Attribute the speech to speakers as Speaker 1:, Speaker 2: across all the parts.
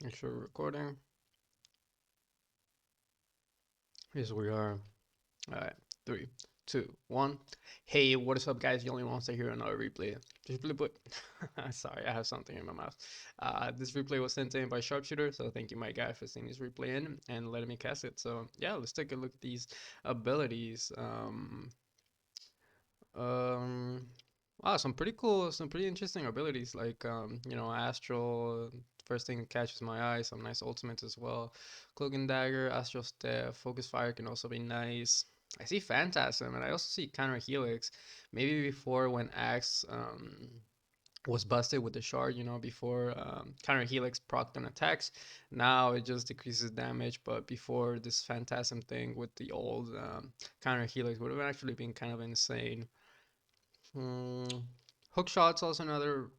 Speaker 1: Make sure we're recording. Yes, we are. All right, three, two, one. Hey, what is up, guys? You only wants to hear another replay. This replay, sorry, I have something in my mouth. This replay was sent in by Sharpshooter, so thank you, my guy, for sending this replay in and letting me cast it. So yeah, let's take a look at these abilities. Um, wow, some pretty interesting abilities like Astral. First thing that catches my eye, some nice ultimates as well. Cloak and Dagger, Astral Step, Focus Fire can also be nice. I see Phantasm, and I also see Counter Helix. Maybe before when Axe was busted with the shard, before Counter Helix procced on attacks. Now it just decreases damage, but before this Phantasm thing with the old Counter Helix would have actually been kind of insane. Mm, Hook shot's also another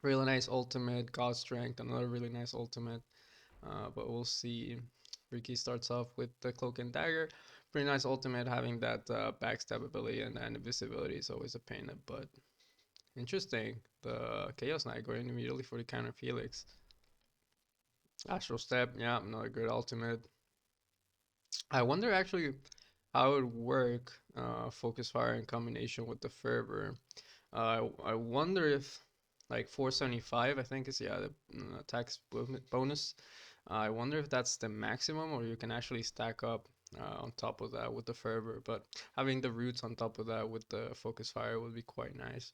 Speaker 1: really nice ultimate. God strength, another really nice ultimate. But we'll see. Ricky starts off with the cloak and dagger. Pretty nice ultimate. Having that backstab ability and invisibility is always a pain in the butt. Interesting. The Chaos Knight going immediately for the counter Felix. Astral Step, yeah, another good ultimate. I wonder actually how it would work. Focus Fire in combination with the Fervor. I wonder if like 475, I think is, yeah, the attacks bonus. I wonder if that's the maximum or you can actually stack up on top of that with the fervor. But having the roots on top of that with the focus fire would be quite nice.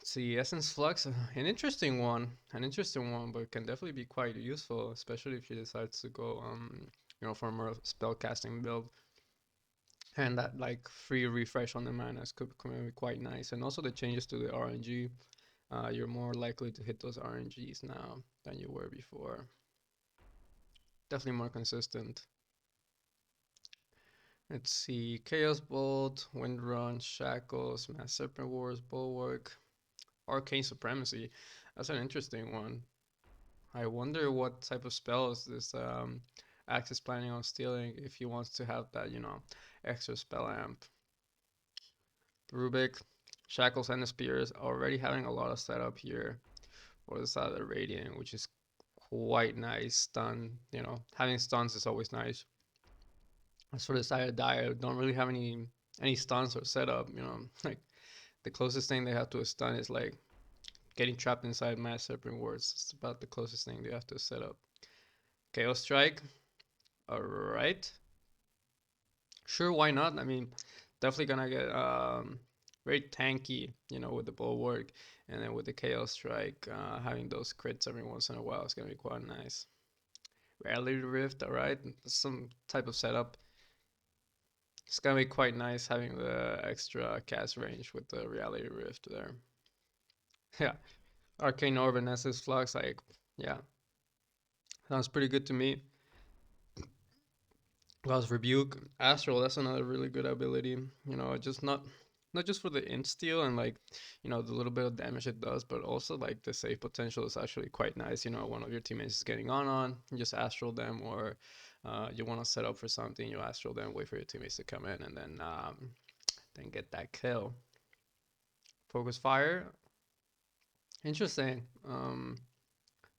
Speaker 1: See, Essence Flux, an interesting one, but can definitely be quite useful, especially if she decides to go, for a more spell casting build. And that like free refresh on the mana could be quite nice. And also the changes to the RNG, you're more likely to hit those RNGs now than you were before. Definitely more consistent. Let's see, Chaos Bolt, Wind Run, Shackles, Mass Serpent Wars, Bulwark, Arcane Supremacy. That's an interesting one. I wonder what type of spells this Axe is planning on stealing if he wants to have that, extra spell amp. Rubik, Shackles and the Spears already having a lot of setup here for the side of the Radiant, which is quite nice. Stun, having stuns is always nice. As for the side of Dire, don't really have any stuns or setup, like the closest thing they have to a stun is like getting trapped inside Mass Serpent Wards. It's about the closest thing they have to set up. Chaos Strike, alright. Sure, why not? I mean, definitely gonna get very tanky, with the bulwark, and then with the Chaos Strike, having those crits every once in a while is gonna be quite nice. Reality Rift, alright, some type of setup. It's gonna be quite nice having the extra cast range with the Reality Rift there. Yeah, Arcane Orb and Essus Flux, like, yeah, sounds pretty good to me. God's Rebuke, Astral, that's another really good ability. Just not just for the int steal and like, the little bit of damage it does, but also like the save potential is actually quite nice. One of your teammates is getting on, you just Astral them, or you want to set up for something, you Astral them, wait for your teammates to come in, and then get that kill. Focus Fire, interesting.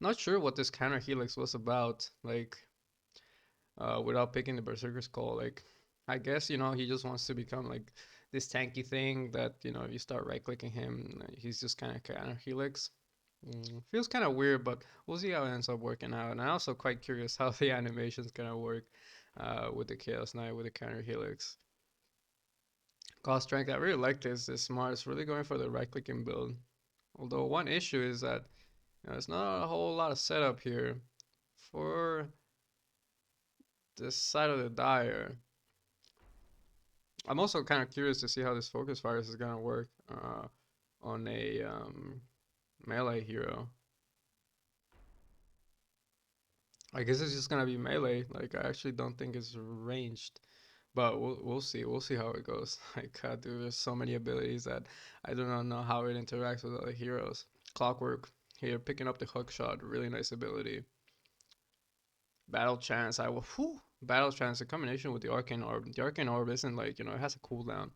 Speaker 1: Not sure what this counter Helix was about. Like, without picking the Berserker's Call. Like, I guess, he just wants to become like this tanky thing that, if you start right clicking him, he's just kind of counter helix. Feels kind of weird, but we'll see how it ends up working out. And I'm also quite curious how the animation's gonna work with the Chaos Knight with the counter helix. Cost strength, I really like this. This smart. It's really going for the right clicking build. Although one issue is that there's not a whole lot of setup here for this side of the Dire. I'm also kind of curious to see how this focus virus is gonna work on a melee hero. I guess it's just gonna be melee. Like, I actually don't think it's ranged, but we'll see. We'll see how it goes. Like, dude, there's so many abilities that I do not know how it interacts with other heroes. Clockwork here, picking up the hook shot, really nice ability. Battle chance, I will. Whew, battle chance, a combination with the arcane orb. The arcane orb isn't like, it has a cooldown,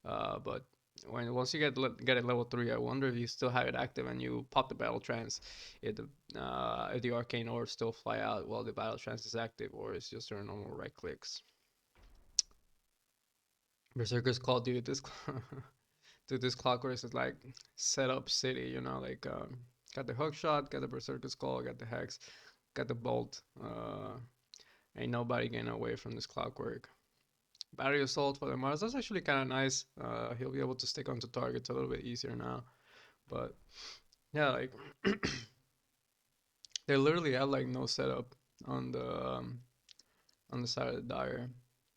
Speaker 1: but when once you get it level 3, I wonder if you still have it active and you pop the battle trance, if the arcane orbs still fly out while the battle trance is active, or it's just your normal right clicks. Berserker's Call, dude. This dude, this clockwork is like set up city, you know, like got the hook shot, got the Berserker's Call, got the hex, got the bolt. Ain't nobody getting away from this clockwork. Battery assault for the Mars. That's actually kind of nice. He'll be able to stick onto targets a little bit easier now. But yeah, like they literally have like no setup on the side of the dire.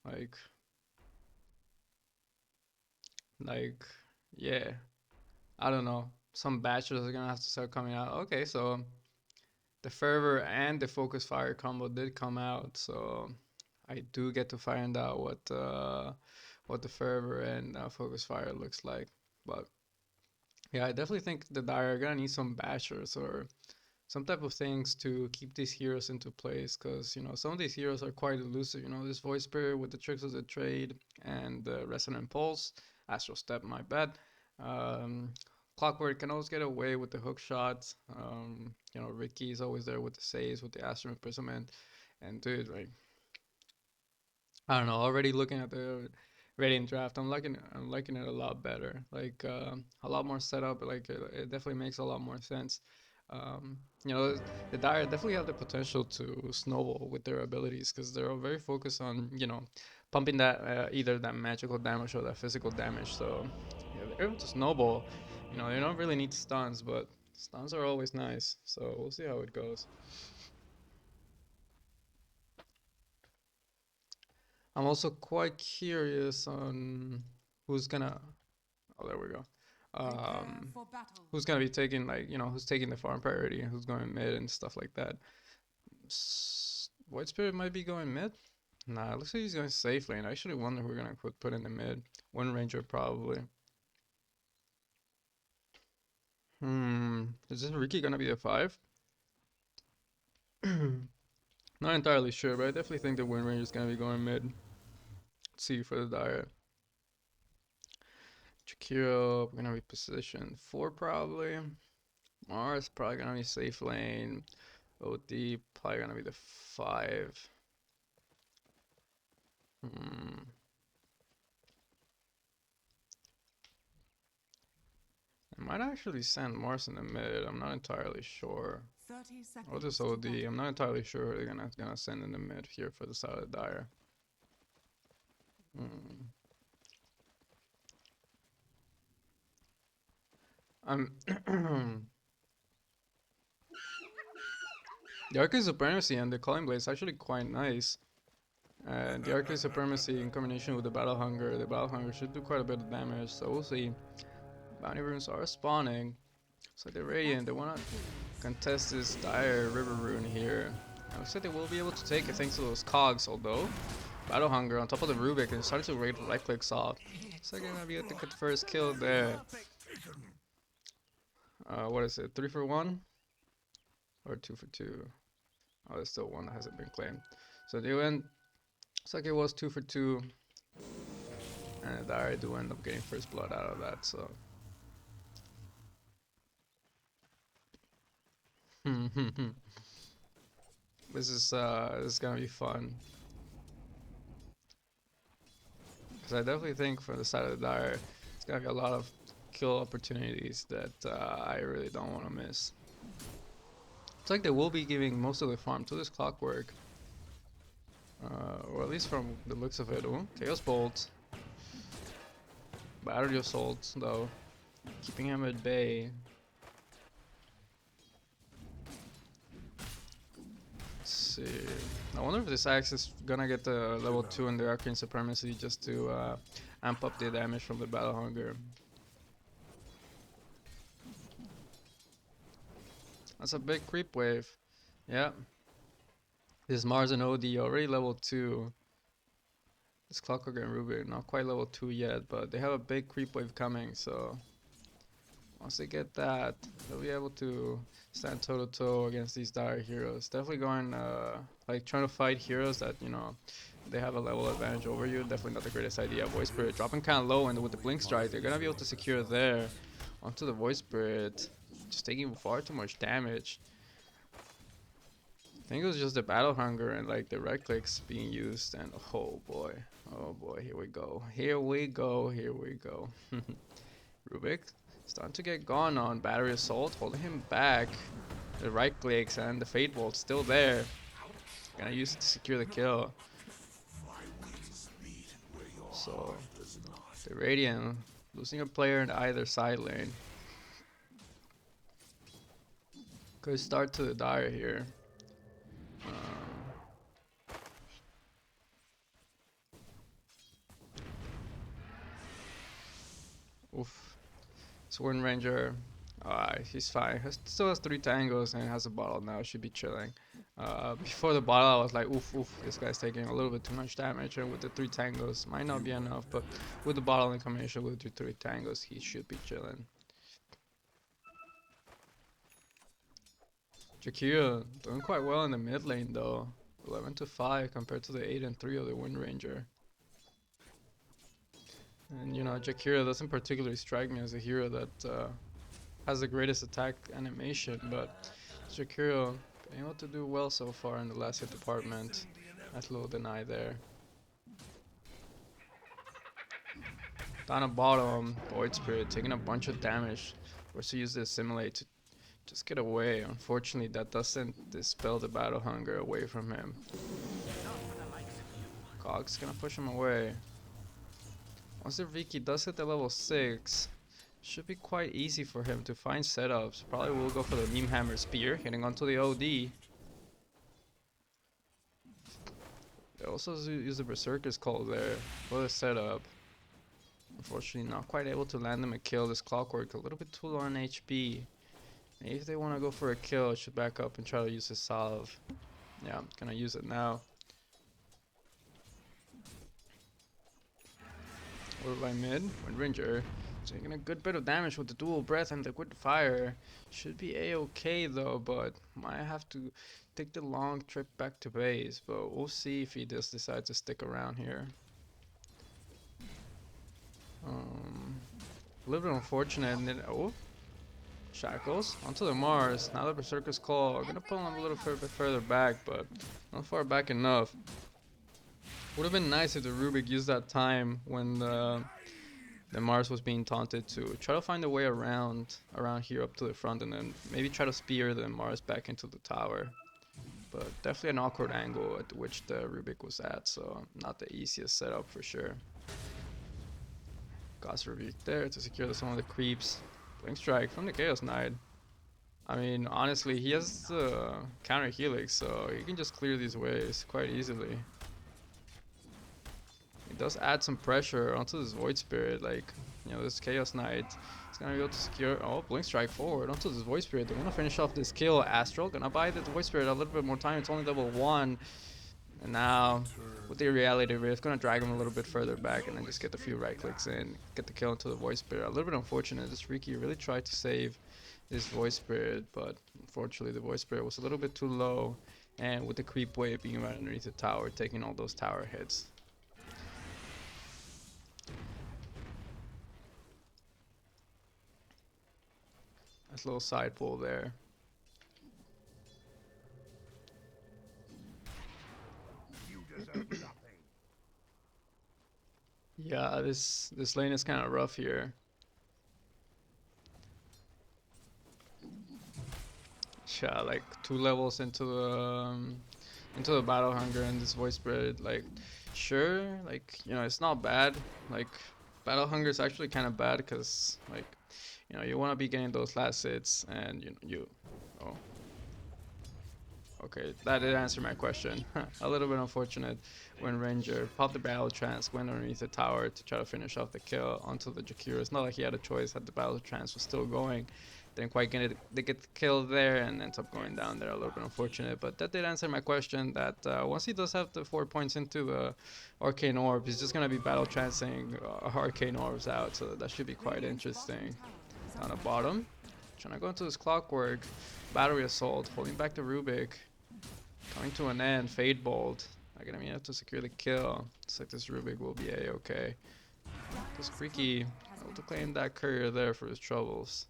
Speaker 1: Like like yeah, I don't know. Some bachelors are gonna have to start coming out. Okay, so the fervor and the focus fire combo did come out, so I do get to find out what the fervor and focus fire looks like. But yeah, I definitely think the dire are gonna need some bashers or some type of things to keep these heroes into place, because you know some of these heroes are quite elusive. You know, this voice spirit with the tricks of the trade and the resonant pulse, astral step, my bad. um, Clockwork can always get away with the hook shots. You know, Ricky's always there with the saves, with the astral imprisonment. And dude, like, I don't know. Already looking at the Radiant draft, I'm liking it a lot better. Like a lot more setup. Like it definitely makes a lot more sense. You know, the Dire definitely have the potential to snowball with their abilities, because they're all very focused on, you know, pumping that either that magical damage or that physical damage. So yeah, they're able to snowball. You know, they don't really need stuns, but stuns are always nice. So we'll see how it goes. I'm also quite curious on who's gonna. Oh, there we go. Who's gonna be taking, like, you know, who's taking the farm priority and who's going mid and stuff like that. White Spirit might be going mid. Nah, it looks like he's going safe lane. I actually wonder who we're gonna put in the mid. One Ranger probably. Is this Ricky gonna be a 5? Not entirely sure, but I definitely think the Wind Ranger is gonna be going mid. Let's see for the Dire. Chikiro gonna be position 4 probably. Mars probably gonna be safe lane. OD probably gonna be the 5. Hmm. I might actually send Mars in the mid. I'm not entirely sure. 30 seconds. Or this OD. I'm not entirely sure who they're gonna send in the mid here for the side of Dire. Hmm. I'm the Arcane Supremacy and the Calling Blade is actually quite nice. And the Arcane Supremacy in combination with the Battle Hunger should do quite a bit of damage, so we'll see. Bounty runes are spawning. So the Radiant, they wanna contest this Dire River rune here. And looks like they will be able to take it thanks to those cogs, although Battle Hunger on top of the Rubik and starting to raid right clicks off. Looks like they're gonna be able to get the first kill there. What is it? 3 for 1? Or 2 for 2? Oh, there's still one that hasn't been claimed. So they went. Looks like it was 2 for 2. And I do end up getting first blood out of that, so. This is gonna be fun. Because I definitely think for the side of the Dire, it's gonna be a lot of kill opportunities that I really don't want to miss. It's like they will be giving most of the farm to this Clockwork. Or at least from the looks of it. Ooh, Chaos Bolt. Battery Assault, though. Keeping him at bay. Let's see. I wonder if this axe is gonna get the level 2 in the Arcane Supremacy just to amp up the damage from the Battle Hunger. That's a big creep wave. Yeah. This Mars and OD already level 2. This Clockwork and Ruby not quite level 2 yet, but they have a big creep wave coming, so once they get that, they'll be able to stand toe to toe against these Dire heroes. Definitely going, like trying to fight heroes that, you know, they have a level advantage over you. Definitely not the greatest idea. Voice Spirit dropping kind of low, and with the Blink Strike, they're gonna be able to secure there onto the Voice Spirit. Just taking far too much damage. I think it was just the Battle Hunger and like the right clicks being used, and oh boy, here we go, here we go, here we go. Rubik starting to get gone on Battery Assault, holding him back. The right clicks and the Fate Bolt still there. Gonna use it to secure the kill. So the Radiant losing a player in either side lane. Good start to the Dire here. Oof. Sword Ranger. He's fine. Still has 3 tangos and has a bottle now. Should be chilling. Before the bottle, I was like, oof, this guy's taking a little bit too much damage. And with the 3 tangos, might not be enough. But with the bottle in combination with the 3 tangos, he should be chilling. Jakira doing quite well in the mid lane though. 11 to 5 compared to the 8 and 3 of the Wind Ranger. And you know, Jakira doesn't particularly strike me as a hero that has the greatest attack animation, but Jakira been able to do well so far in the last hit department. That's a little deny there. Down at bottom, Void Spirit taking a bunch of damage. Forced to use the Assimilate to just get away. Unfortunately, that doesn't dispel the Battle Hunger away from him. Cog's gonna push him away. Once the Viki does hit the level 6, should be quite easy for him to find setups. Probably will go for the Meme Hammer Spear, hitting onto the OD. They also use the Berserker's Call there for the setup. Unfortunately, not quite able to land them a kill. This Clockwork a little bit too low on HP. Maybe if they want to go for a kill, it should back up and try to use his salve. Yeah, I'm gonna use it now. Over by mid, Wind Ranger taking a good bit of damage with the dual breath and liquid fire. Should be a-okay though, but might have to take the long trip back to base. But we'll see if he just decides to stick around here. A little bit unfortunate. And then, oh, Shackles onto the Mars. Now the Berserker's Call. I'm gonna pull him a little bit further back, but not far back enough. Would have been nice if the Rubik used that time when the Mars was being taunted to try to find a way around here up to the front, and then maybe try to spear the Mars back into the tower. But definitely an awkward angle at which the Rubik was at, so not the easiest setup for sure. Got Rubik there to secure some of the creeps. Blink Strike from the Chaos Knight. I mean, honestly, he has the counter Helix, so he can just clear these waves quite easily. It does add some pressure onto this Void Spirit, like, you know, this Chaos Knight is gonna be able to secure. Oh, Blink Strike forward onto this Void Spirit. They wanna finish off this kill. Astral gonna buy the Void Spirit a little bit more time. It's only level 1. And now, with the Reality Rift, gonna drag him a little bit further back and then just get a few right clicks in, get the kill into the Void Spirit. A little bit unfortunate. This Riki really tried to save this Void Spirit, but unfortunately the Void Spirit was a little bit too low. And with the creep wave being right underneath the tower, taking all those tower hits. Nice little side pull there. Yeah, this lane is kind of rough here. Yeah, like 2 levels into the Battle Hunger and this Voice Spirit, like, sure, like, you know, it's not bad. Like, Battle Hunger is actually kind of bad because, like, you know, you want to be getting those last hits, and oh, okay, that did answer my question. A little bit unfortunate when Ranger popped the Battle Trance, went underneath the tower to try to finish off the kill onto the Jakira. It's not like he had a choice, had the Battle Trance was still going. Didn't quite get it, they get killed there and ends up going down there. A little bit unfortunate, but that did answer my question that once he does have the 4 points into the Arcane Orb, he's just going to be Battle Trancing Arcane Orbs out, so that should be quite interesting. On the bottom, trying to go into this Clockwork, Battery Assault, holding back the Rubik, coming to an end, Fade Bolt. Not gonna be able to secure the kill. Looks like this Rubik will be a-okay. This Freaky able to claim that courier there for his troubles.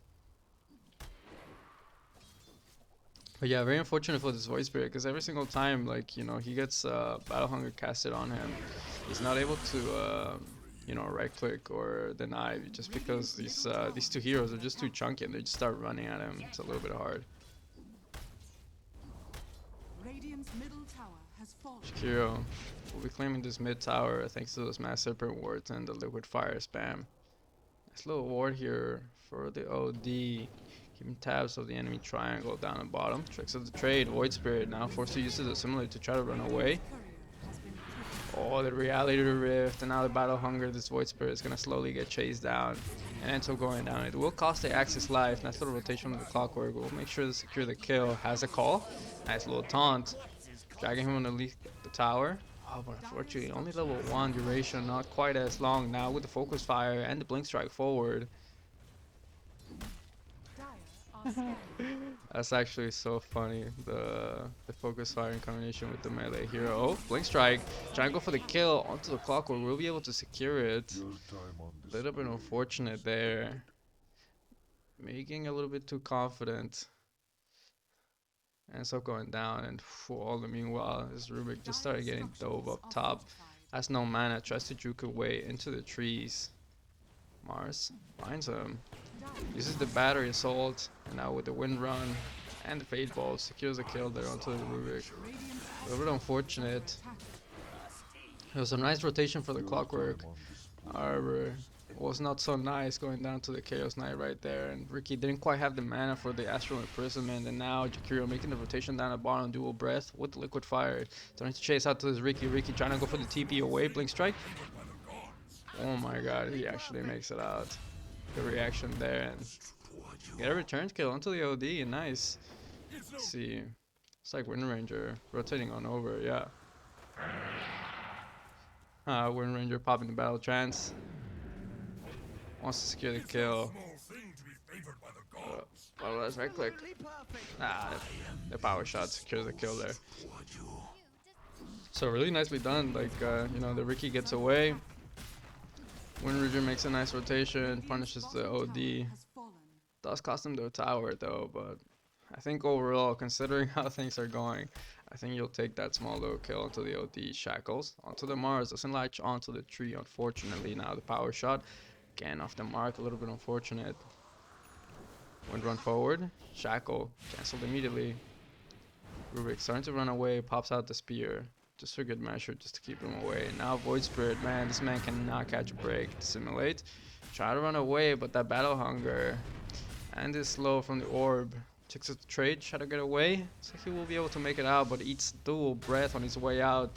Speaker 1: But yeah, very unfortunate for this Void Spirit, because every single time, like, you know, he gets Battle Hunger casted on him, he's not able to, you know, right click or deny, just because these two heroes are just too chunky and they just start running at him. It's a little bit hard. Shakiro will be claiming this mid tower thanks to those Mass Serpent wards and the Liquid Fire spam. Nice little ward here for the OD. Keeping tabs of the enemy triangle down and bottom. Tricks of the trade. Void Spirit now forced to use it similar to try to run away. Oh, the Reality Rift and now the Battle Hunger. This Void Spirit is going to slowly get chased down and ends up going down. It will cost the Axis life. Nice little rotation with the Clockwork. We'll make sure to secure the kill. Has a call. Nice little taunt. Dragging him underneath the tower. Oh, but unfortunately, only level 1 duration. Not quite as long now with the Focus Fire and the Blink Strike forward. That's actually so funny. The Focus Fire in combination with the melee hero. Oh, Blink Strike. Trying to go for the kill onto the Clockwork. We'll be able to secure it. A little bit unfortunate there. Making a little bit too confident. Ends up going down, and all the meanwhile, this Rubik just started getting dove up top. Has no mana. Tries to juke away into the trees. Mars finds him. Uses the battery assault, and now with the wind run and the fade ball, secures a kill there onto the Rubik. A little bit unfortunate. It was a nice rotation for the Clockwork. However, it was not so nice going down to the Chaos Knight right there, and Ricky didn't quite have the mana for the Astral Imprisonment, and now Jakiro making the rotation down at bottom, dual breath with the Liquid Fire. Trying to chase out to this Ricky. Ricky trying to go for the TP away, Blink Strike. Oh my god, he actually makes it out. Good reaction there, and get a return kill onto the OD. Nice. Let's see. It's like Wind Ranger rotating on over, yeah. Wind Ranger popping the battle trance. Wants to secure the kill. Oh, let's right click. The power shot secures the kill there. So really nicely done. Like, you know, the Ricky gets away. Wind Ranger makes a nice rotation, punishes the OD. Does cost him the tower though, but I think overall, considering how things are going, I think you'll take that small little kill onto the OD. Shackles onto the Mars, doesn't latch onto the tree unfortunately. Now the power shot, again off the mark, a little bit unfortunate. Wind run forward, Shackle, cancelled immediately. Rubik starting to run away, pops out the spear. Just for good measure, just to keep him away. Now Void Spirit, man, this man cannot catch a break. Dissimulate, try to run away, but that Battle Hunger and this slow from the orb. Checks out the trade, try to get away. So he will be able to make it out, but eats dual breath on his way out.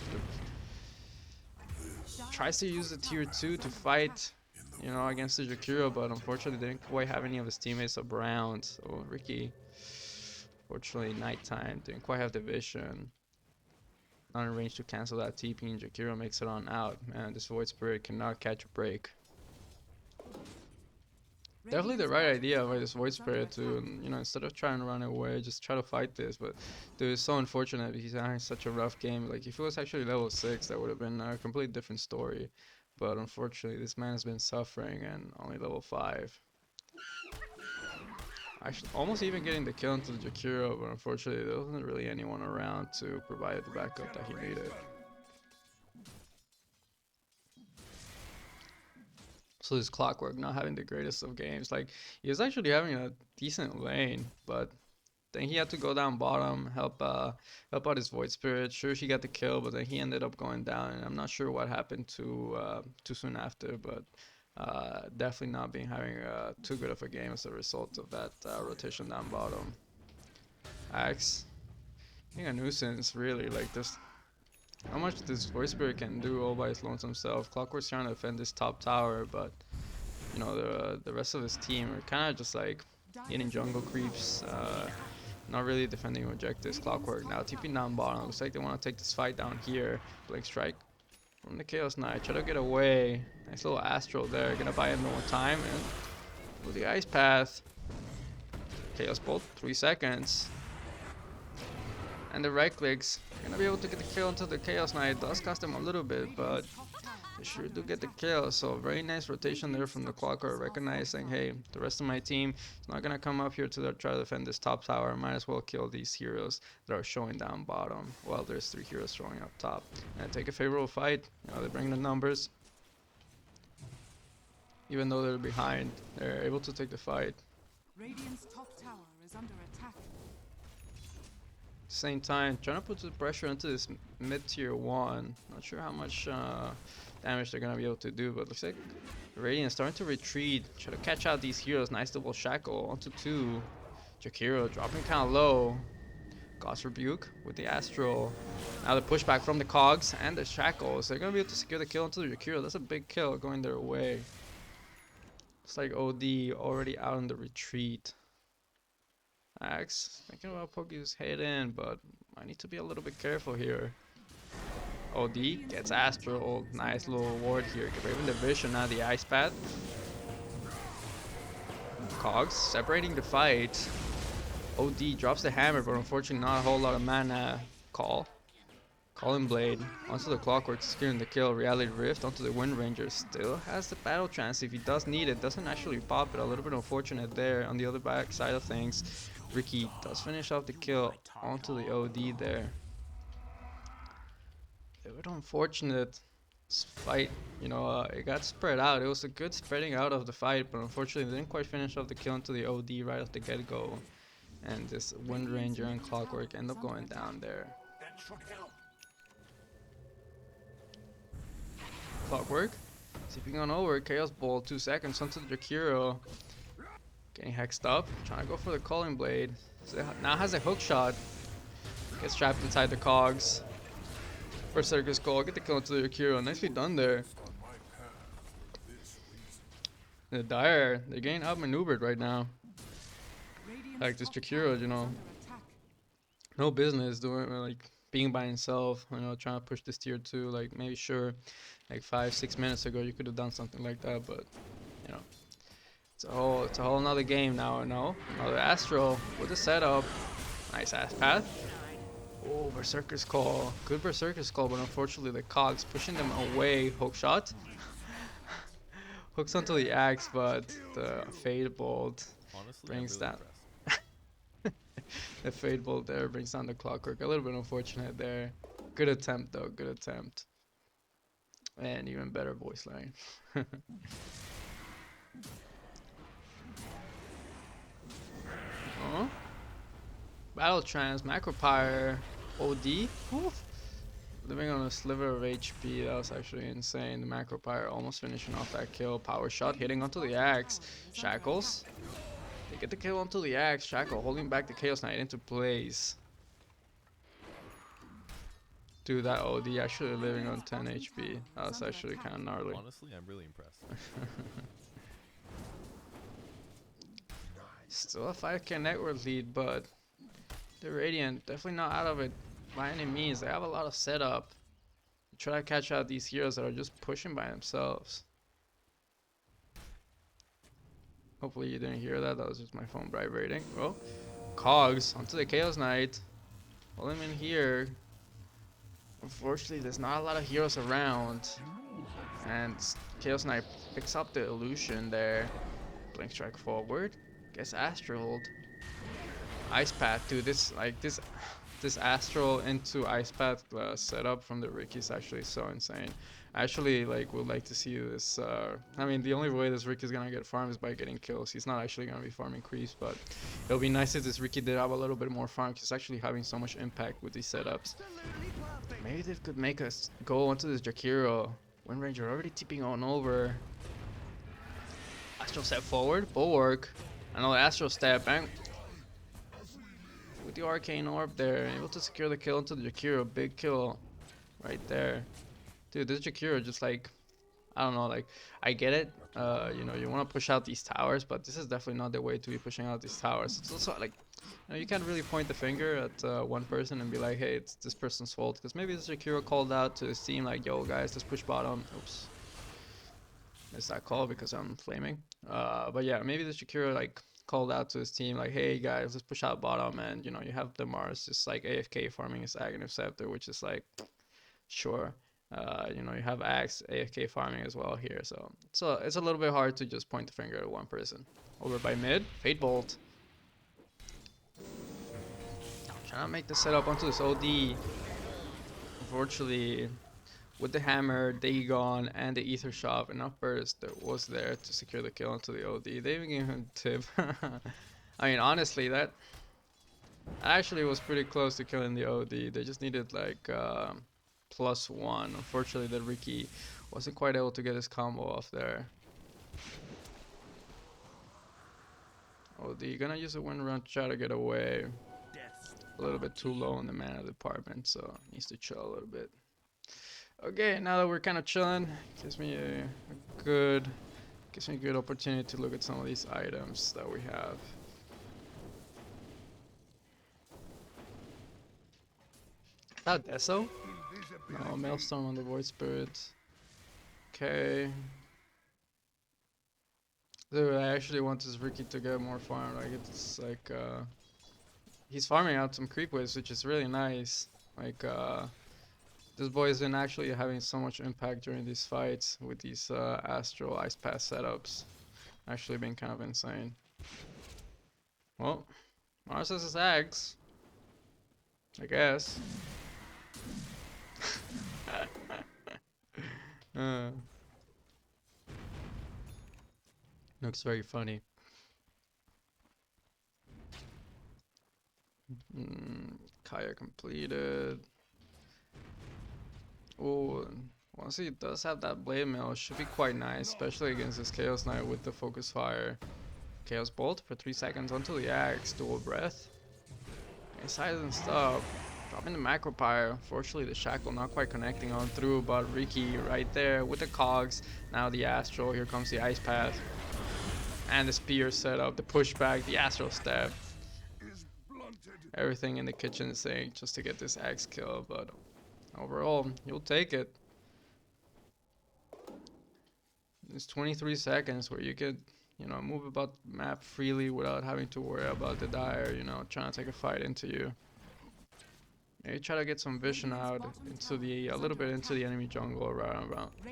Speaker 1: Tries to use the tier 2 to fight, you know, against the Jakiro, but unfortunately didn't quite have any of his teammates around. So Ricky, fortunately nighttime, didn't quite have the vision. Not in range to cancel that TP, and Jakiro makes it on out. Man, this Void Spirit cannot catch a break. Definitely the right idea by this Void Spirit to, you know, instead of trying to run away, just try to fight this. But dude, it's so unfortunate he's having such a rough game. Like, if it was actually level 6, that would have been a completely different story. But unfortunately, this man has been suffering and only level 5. Actually, almost even getting the kill into the Jakiro, but unfortunately there wasn't really anyone around to provide the backup that he needed. So this Clockwork not having the greatest of games. Like, he was actually having a decent lane, but then he had to go down bottom, help out his Void Spirit. Sure, he got the kill, but then he ended up going down, and I'm not sure what happened too soon after, but definitely not having too good of a game as a result of that rotation down bottom. Axe, being a nuisance really. Like, this, how much this Void Spirit can do all by his lonesome self. Clockwork's trying to defend this top tower, but you know, the rest of his team are kind of just like getting jungle creeps, not really defending objectives. Clockwork now TP down bottom. Looks like they want to take this fight down here. Blink Strike from the Chaos Knight, try to get away. Nice little Astral there, gonna buy him more time, and with the Ice Path. Chaos Bolt, 3 seconds. And the right clicks, gonna be able to get the kill into the Chaos Knight. It does cost them a little bit, but they sure do get the kill. So very nice rotation there from the Clockwork, recognizing, hey, the rest of my team is not gonna come up here to try to defend this top tower. Might as well kill these heroes that are showing down bottom. Well, there's 3 heroes showing up top. And take a favorable fight. You know, they bring the numbers. Even though they're behind, they're able to take the fight.
Speaker 2: Radiant's top tower is under attack.
Speaker 1: Same time, trying to put the pressure into this mid-tier 1. Not sure how much damage they're going to be able to do, but looks like Radiant starting to retreat. Try to catch out these heroes. Nice double shackle onto 2. Jakiro dropping kind of low. God's Rebuke with the Astral. Now the pushback from the Cogs and the Shackles. They're going to be able to secure the kill into the Jakiro. That's a big kill going their way. It's like OD already out on the retreat. Axe, thinking about poking his head in, but I need to be a little bit careful here. OD gets Astral. Nice little ward here. Raven the Vision, now the Ice Path. Cogs separating the fight. OD drops the hammer, but unfortunately not a whole lot of mana. Calling Blade onto the Clockwork, securing the kill. Reality Rift onto the Wind Ranger. Still has the battle chance if he does need it. Doesn't actually pop it. A little bit unfortunate there. On the other back side of things, Ricky does finish off the kill onto the OD there. A bit unfortunate fight. You know, it got spread out. It was a good spreading out of the fight, but unfortunately they didn't quite finish off the kill into the OD right off the get-go. And this Wind Ranger and Clockwork end up going down there. Clockwork, zipping on over, Chaos Bolt, 2 seconds onto the Jakiro. Getting hexed up, trying to go for the Calling Blade. So now has a hook shot. Gets trapped inside the Cogs. Berserker's Call, get the kill into the Jakiro. Nicely done there. The Dire, they're getting outmaneuvered right now. Like this Jakiro, you know, no business doing like being by himself, you know, trying to push this tier 2. Like maybe sure, like 5-6 minutes ago you could have done something like that, but you know, it's a whole another game now. No, another Astro with the setup. Nice ass path. Oh, Berserker's Call, good Berserker's Call, but unfortunately the Cogs pushing them away. Hook shot. Hooks onto the axe, but the Fade Bolt brings down. The Fade Bolt there brings down the Clockwork. A little bit unfortunate there. Good attempt though, good attempt. And even better voice line. Oh. Battle Trance, Macropyre, OD. Oof. Living on a sliver of HP, that was actually insane. The Macropyre almost finishing off that kill. Power shot hitting onto the axe. Shackles. They get the kill onto the axe. Shackle holding back the Chaos Knight into place. Dude, that OD actually living on 10 HP. That was actually kind of gnarly.
Speaker 3: Honestly, I'm really impressed.
Speaker 1: Still a 5k network lead, but the Radiant definitely not out of it by any means. They have a lot of setup. Try to catch out these heroes that are just pushing by themselves. Hopefully you didn't hear that. That was just my phone vibrating. Well, Cogs onto the Chaos Knight. Pull him in here. Unfortunately, there's not a lot of heroes around. And Chaos Knight picks up the illusion there. Blink Strike forward. Gets Astral. Ice Path, dude. This Astral into Ice Path setup from the Ricky is actually so insane. I actually would like to see this. I mean, the only way this Ricky is gonna get farmed is by getting kills. He's not actually gonna be farming creeps, but it'll be nice if this Ricky did have a little bit more farm. He's actually having so much impact with these setups. Maybe they could make us go onto this Jakiro. Wind Ranger already tipping on over. Astral step forward, bulwark. Another Astral step, bang. With the Arcane Orb there, able to secure the kill into the Jakiro. Big kill right there. Dude, this Jakiro just I don't know, I get it. You know, you want to push out these towers, but this is definitely not the way to be pushing out these towers. It's also you know, you can't really point the finger at one person and be like, hey, it's this person's fault. Because maybe this Jakiro called out to his team like, yo guys, let's push bottom. Oops. Missed that call because I'm flaming. But yeah, maybe this Jakiro called out to his team like, "Hey guys, let's push out bottom." And you know, you have the Mars just like AFK farming his Aghanim Scepter, which is like, sure. You know, you have Axe AFK farming as well here, so it's a little bit hard to just point the finger at one person. Over by mid, Fate Bolt. Trying to make the setup onto this OD. Unfortunately, with the hammer, Dagon, and the Ether Shop, enough burst that was there to secure the kill onto the OD. They even gave him tip. I mean, honestly, that actually was pretty close to killing the OD. They just needed like +1. Unfortunately, that Ricky wasn't quite able to get his combo off there. OD gonna use a wind run to try to get away. A little bit too low in the mana department, so needs to chill a little bit. Okay, now that we're kind of chilling, gives me a good opportunity to look at some of these items that we have. Is that Deso? No, Maelstrom on the Void Spirit. Okay. Dude, I actually want this Ricky to get more farm. Like, it's like, he's farming out some creep waves, which is really nice. Like, this boy has been actually having so much impact during these fights with these Astral Ice Pass setups. Actually been kind of insane. Well, Mars has his eggs, I guess. uh, looks very funny. Kaya completed. Oh, once he does have that blade mail, it should be quite nice, especially against this Chaos Knight with the focus fire. Chaos Bolt for 3 seconds onto the axe, dual breath. Inside and stop. Dropping the macro pyre. Unfortunately, the shackle not quite connecting on through, but Ricky right there with the cogs. Now the astral. Here comes the ice path. And the spear setup, the pushback, the astral step. Everything in the kitchen sink just to get this axe kill, but overall, you'll take it. It's 23 seconds where you could, you know, move about the map freely without having to worry about the dire, you know, trying to take a fight into you. Maybe try to get some vision out into the, a little bit into the enemy jungle right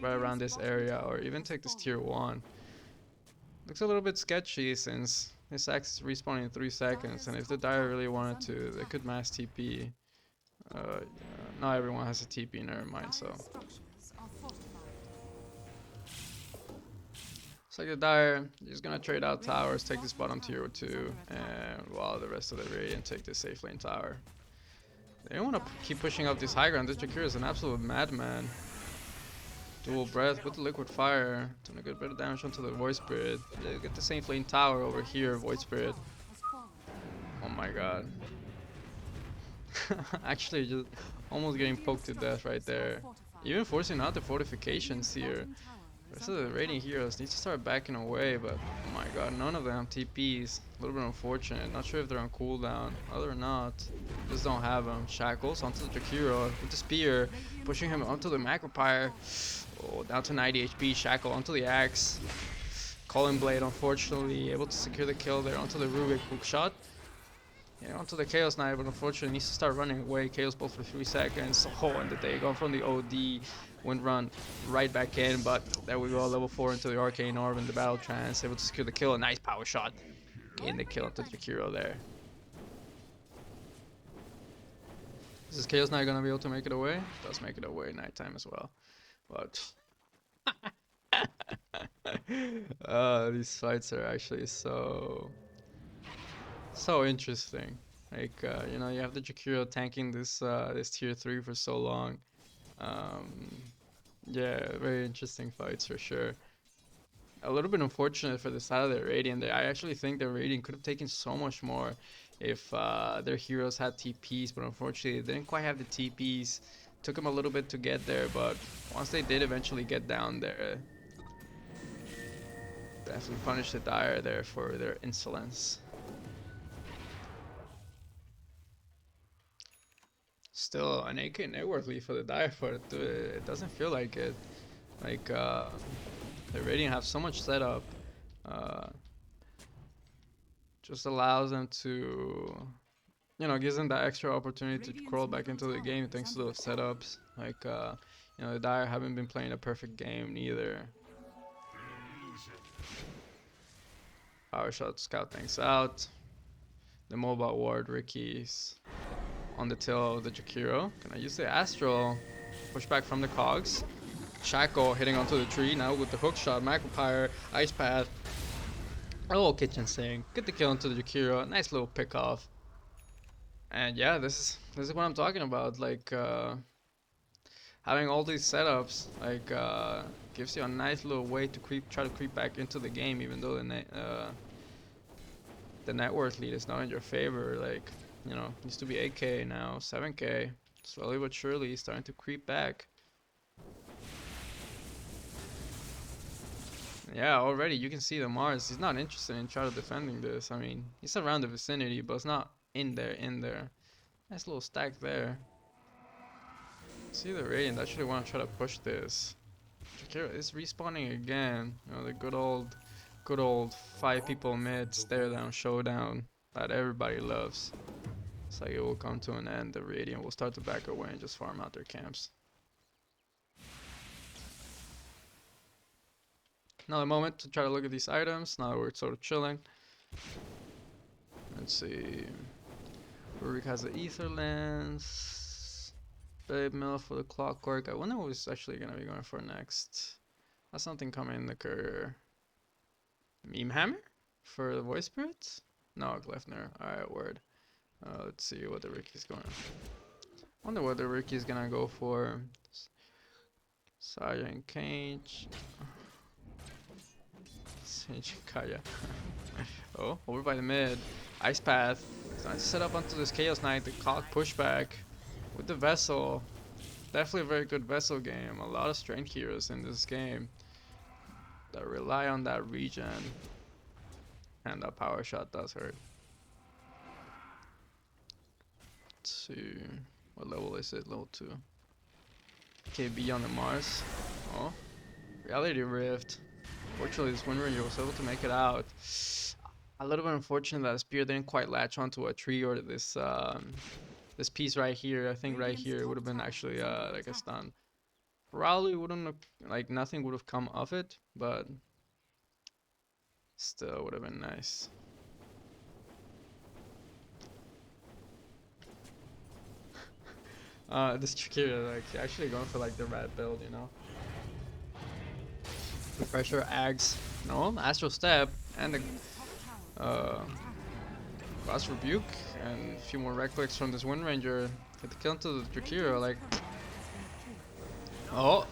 Speaker 1: around this area, or even take this tier 1. Looks a little bit sketchy since this axe is respawning in 3 seconds, and if the dire really wanted to, they could mass TP. Not everyone has a TP, never mind, so. It's like the dire, he's gonna trade out towers, take this bottom tier 2, and while the rest of the Radiant take this safe lane tower. They don't want to keep pushing up this high ground. This Jakir is an absolute madman. Dual breath with the liquid fire, doing a good bit of damage onto the Void Spirit. They get the same flame tower over here, Void Spirit. Oh my god. Actually, just almost getting poked to death right there. Even forcing out the fortifications here. The rest of the Radiant heroes need to start backing away, but oh my god, none of them have TPs. A little bit unfortunate. Not sure if they're on cooldown. Other than not, just don't have them. Shackles onto the Jakiro with the spear, pushing him onto the Macropyre. Oh, down to 90 HP. Shackle onto the axe. Calling Blade, unfortunately, able to secure the kill there onto the Rubik hook shot. Yeah, onto the Chaos Knight, but unfortunately needs to start running away. Chaos Bolt for 3 seconds. Oh, and the Dagon from the OD. Wind run right back in, but there we go. Level 4 into the Arcane Orb and the Battle Trance. Able to secure the kill. A nice power shot. Getting the kill onto the Jakiro there. Is this Chaos Knight gonna be able to make it away? Does make it away nighttime as well. But these fights are actually so interesting. Like you know, you have the Jakiro tanking this this tier 3 for so long. Yeah, very interesting fights for sure. A little bit unfortunate for the side of the Radiant. I actually think the Radiant could have taken so much more if their heroes had TPs, but unfortunately they didn't quite have the TPs. Took them a little bit to get there, but once they did eventually get down there, definitely punished the Dire there for their insolence. Still an AK networkly for the Dire, but it doesn't feel like it. Like the Radiant have so much setup. just allows them to, gives them that extra opportunity to
Speaker 2: Radiant's
Speaker 1: crawl back
Speaker 2: middle
Speaker 1: into the
Speaker 2: tower
Speaker 1: game
Speaker 2: is
Speaker 1: thanks to
Speaker 2: under
Speaker 1: those
Speaker 2: attack.
Speaker 1: setups. Like, the Dire haven't been playing a perfect game neither. Power shot scout things out. The mobile ward Ricky's on the tail of the Jakiro. Gonna use the Astral. Push back from the cogs. Shackle hitting onto the tree now with the hook shot. Magpire, Ice Path. Oh, kitchen sink. Get the kill into the Jakiro. Nice little pick off. And yeah, this is what I'm talking about. Like having all these setups, like gives you a nice little way to try to creep back into the game, even though the net worth lead is not in your favor. Like, used to be 8K, now 7K. Slowly but surely starting to creep back. Yeah, already you can see the Mars. He's not interested in trying to defending this. I mean, he's around the vicinity, but it's not in there, in there. Nice little stack there. See the Radiant actually want to try to push this. Shakira is respawning again. The good old 5 people mid stare down showdown that everybody loves. It's like it will come to an end. The Radiant will start to back away and just farm out their camps. Another moment to try to look at these items. Now that we're sort of chilling. Let's see. Rurik has the Ether Lens. Babe Mill for the Clockwork. I wonder what he's actually going to be going for next. Has something coming in the career. Meme Hammer? For the Voice Spirits? No, Glefner. Alright, word. Let's see what the Ricky's going. Wonder what the Ricky's gonna go for. Saya and Cage. Sage Kaya. Oh, over by the mid. Ice Path. Starting to set up onto this Chaos Knight. The Clock pushback. With the Vessel. Definitely a very good Vessel game. A lot of strength heroes in this game that rely on that regen. And that power shot does hurt. Let's see. What level is it? Level 2. KB on the Mars. Oh. Reality Rift. Fortunately, this Wind Ranger was able to make it out. A little bit unfortunate that Spear didn't quite latch onto a tree or this piece right here. I think right here it would have been actually like a stun. Probably wouldn't have, like nothing would have come of it, but still would have been nice. This Chikira, like actually going for like the rat build, The pressure Ags, Astral Step and the Glass Rebuke and a few more right clicks from this Wind Ranger. Get the kill into the Drakira, like oh,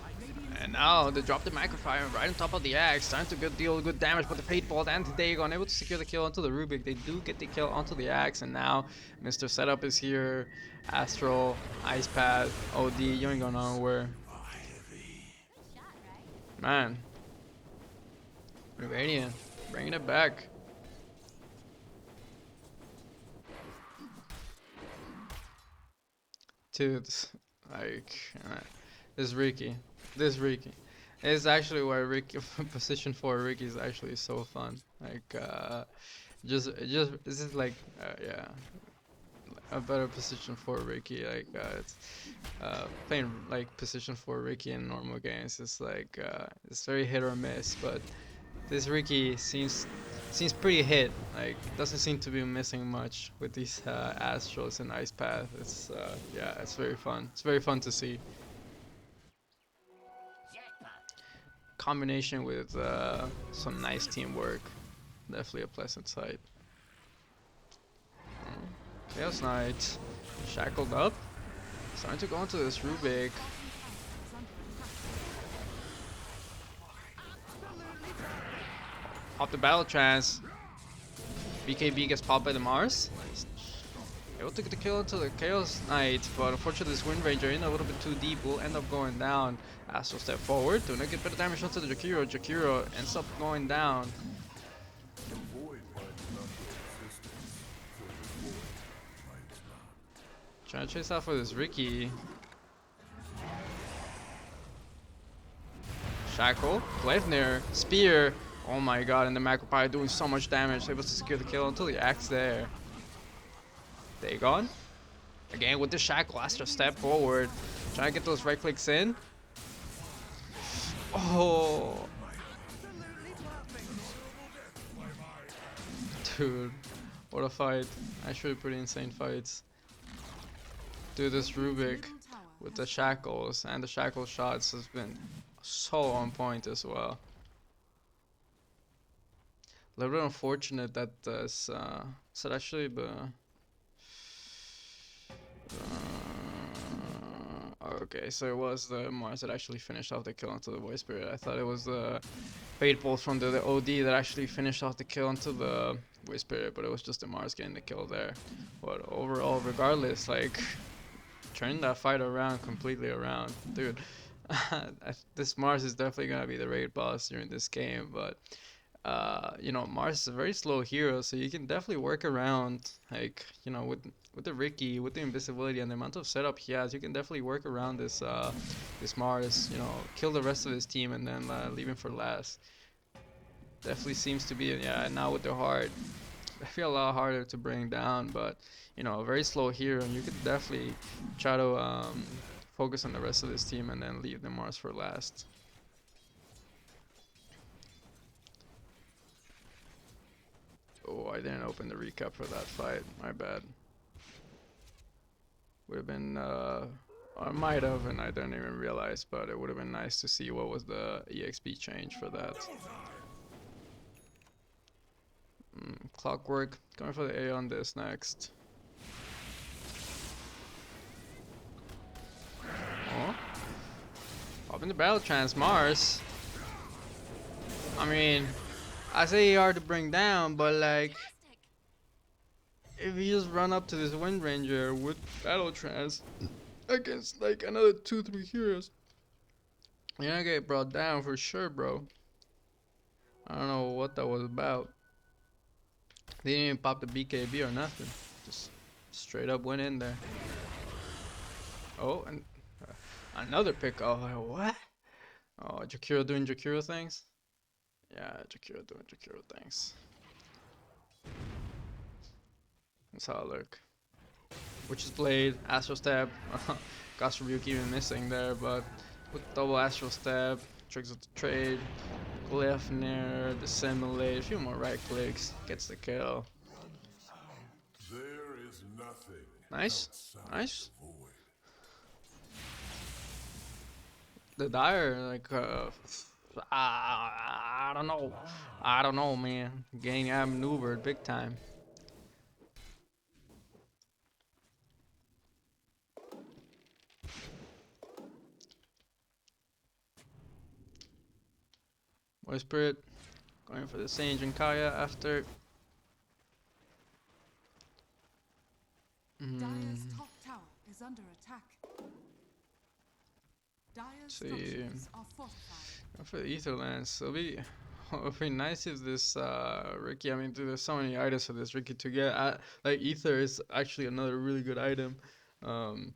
Speaker 1: and now they drop the Microfire right on top of the Axe, starting to deal good damage, but the Fate Bolt and Dagon unable to secure the kill onto the Rubik. They do get the kill onto the Axe, and now Mr. Setup is here. Astral, Ice Pad, OD, you ain't going nowhere. Man. Radiant, bringing it back. Dude, like, this Ricky. This Ricky. It's actually why Ricky position 4 Ricky is actually so fun. Like, this is like, yeah, a better position for Ricky. Like, it's playing like position 4 Ricky in normal games. It's like, it's very hit or miss, but this Ricky seems pretty hit. Like, doesn't seem to be missing much with these Astrals and Ice Path. It's yeah, it's very fun. It's very fun to see. Combination with some nice teamwork. Definitely a pleasant sight. Chaos Knight shackled up. Starting to go into this Rubik. Pop the battle trance. BKB gets popped by the Mars. Able to get the kill into the Chaos Knight, but unfortunately this Wind Ranger in a little bit too deep will end up going down. Astral step forward, doing a good bit of damage onto the Jakiro. Jakiro ends up going down. Trying to chase out for this Ricky. Shackle, Glefner, Spear. Oh my god, and the Macropie doing so much damage, able to secure the kill until the axe there. Dagon? Again with the shackle, Astra step forward. Trying to get those right clicks in. Oh, dude. What a fight. Actually pretty insane fights. Dude, this Rubik with the shackles and the shackle shots has been so on point as well. A little bit unfortunate that this so actually the okay, so it was the Mars that actually finished off the kill onto the Void Spirit. I thought it was the Fate Bolt from the OD that actually finished off the kill onto the Void Spirit, but it was just the Mars getting the kill there. But overall, regardless, like turning that fight around completely around, dude. This Mars is definitely gonna be the raid boss during this game, but you know, Mars is a very slow hero, so you can definitely work around, like, you know, with the Ricky, with the invisibility and the amount of setup he has, you can definitely work around this Mars, you know, kill the rest of his team and then leave him for last. Definitely seems to be, yeah, now with the heart, I feel a lot harder to bring down, but you know, a very slow hero, and you could definitely try to focus on the rest of this team and then leave the Mars for last. Oh, I didn't open the recap for that fight. My bad. Would have been, I might have, and I didn't even realize, but it would have been nice to see what was the EXP change for that. Clockwork, going for the A on this next. Oh, popping the battle trance, Mars. I mean, I say hard to bring down, but like, if you just run up to this Wind Ranger with battle trance against like another 2-3 heroes, you're gonna get brought down for sure, bro. I don't know what that was about. They didn't even pop the BKB or nothing. Just straight up went in there. Oh, and another pick. Oh, what? Oh, Jakiro doing Jakiro things? Yeah, Jakiro doing Jakiro things. That's how I look. Witch's Blade, Astral Step. Gosh, Ryuki even missing there, but with double Astral Step, triggers of the trade, Glyphner, Dissimulate, a few more right clicks, gets the kill.
Speaker 3: There is nothing
Speaker 1: Nice,
Speaker 3: outside
Speaker 1: nice.
Speaker 3: the void.
Speaker 1: The Dire, like, I don't know. I don't know, man. Getting outmaneuvered big time. Void Spirit going for the Sage and Kaya after.
Speaker 2: Dire's top tower is under attack. Dire's
Speaker 1: See,
Speaker 2: structures are fortified.
Speaker 1: for the Etherlands, it'll be nice if this Ricky. I mean, dude, there's so many items for this Ricky to get. Like Ether is actually another really good item. Um,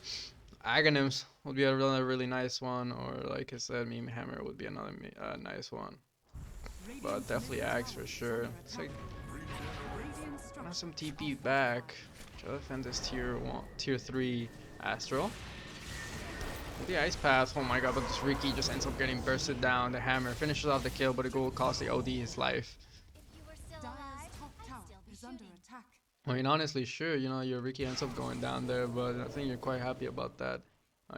Speaker 1: Aghanims would be another really nice one, or like I said, Meme Hammer would be another nice one. But definitely Axe for sure. It's like want some TP back. Try to defend this tier 3 Astral. With the Ice Path, oh my god, but this Ricky just ends up getting bursted down. The hammer finishes off the kill, but it will cost the OD his life.
Speaker 2: Dire's top tower is under attack.
Speaker 1: I mean, honestly, sure, you know, your Ricky ends up going down there, but I think you're quite happy about that.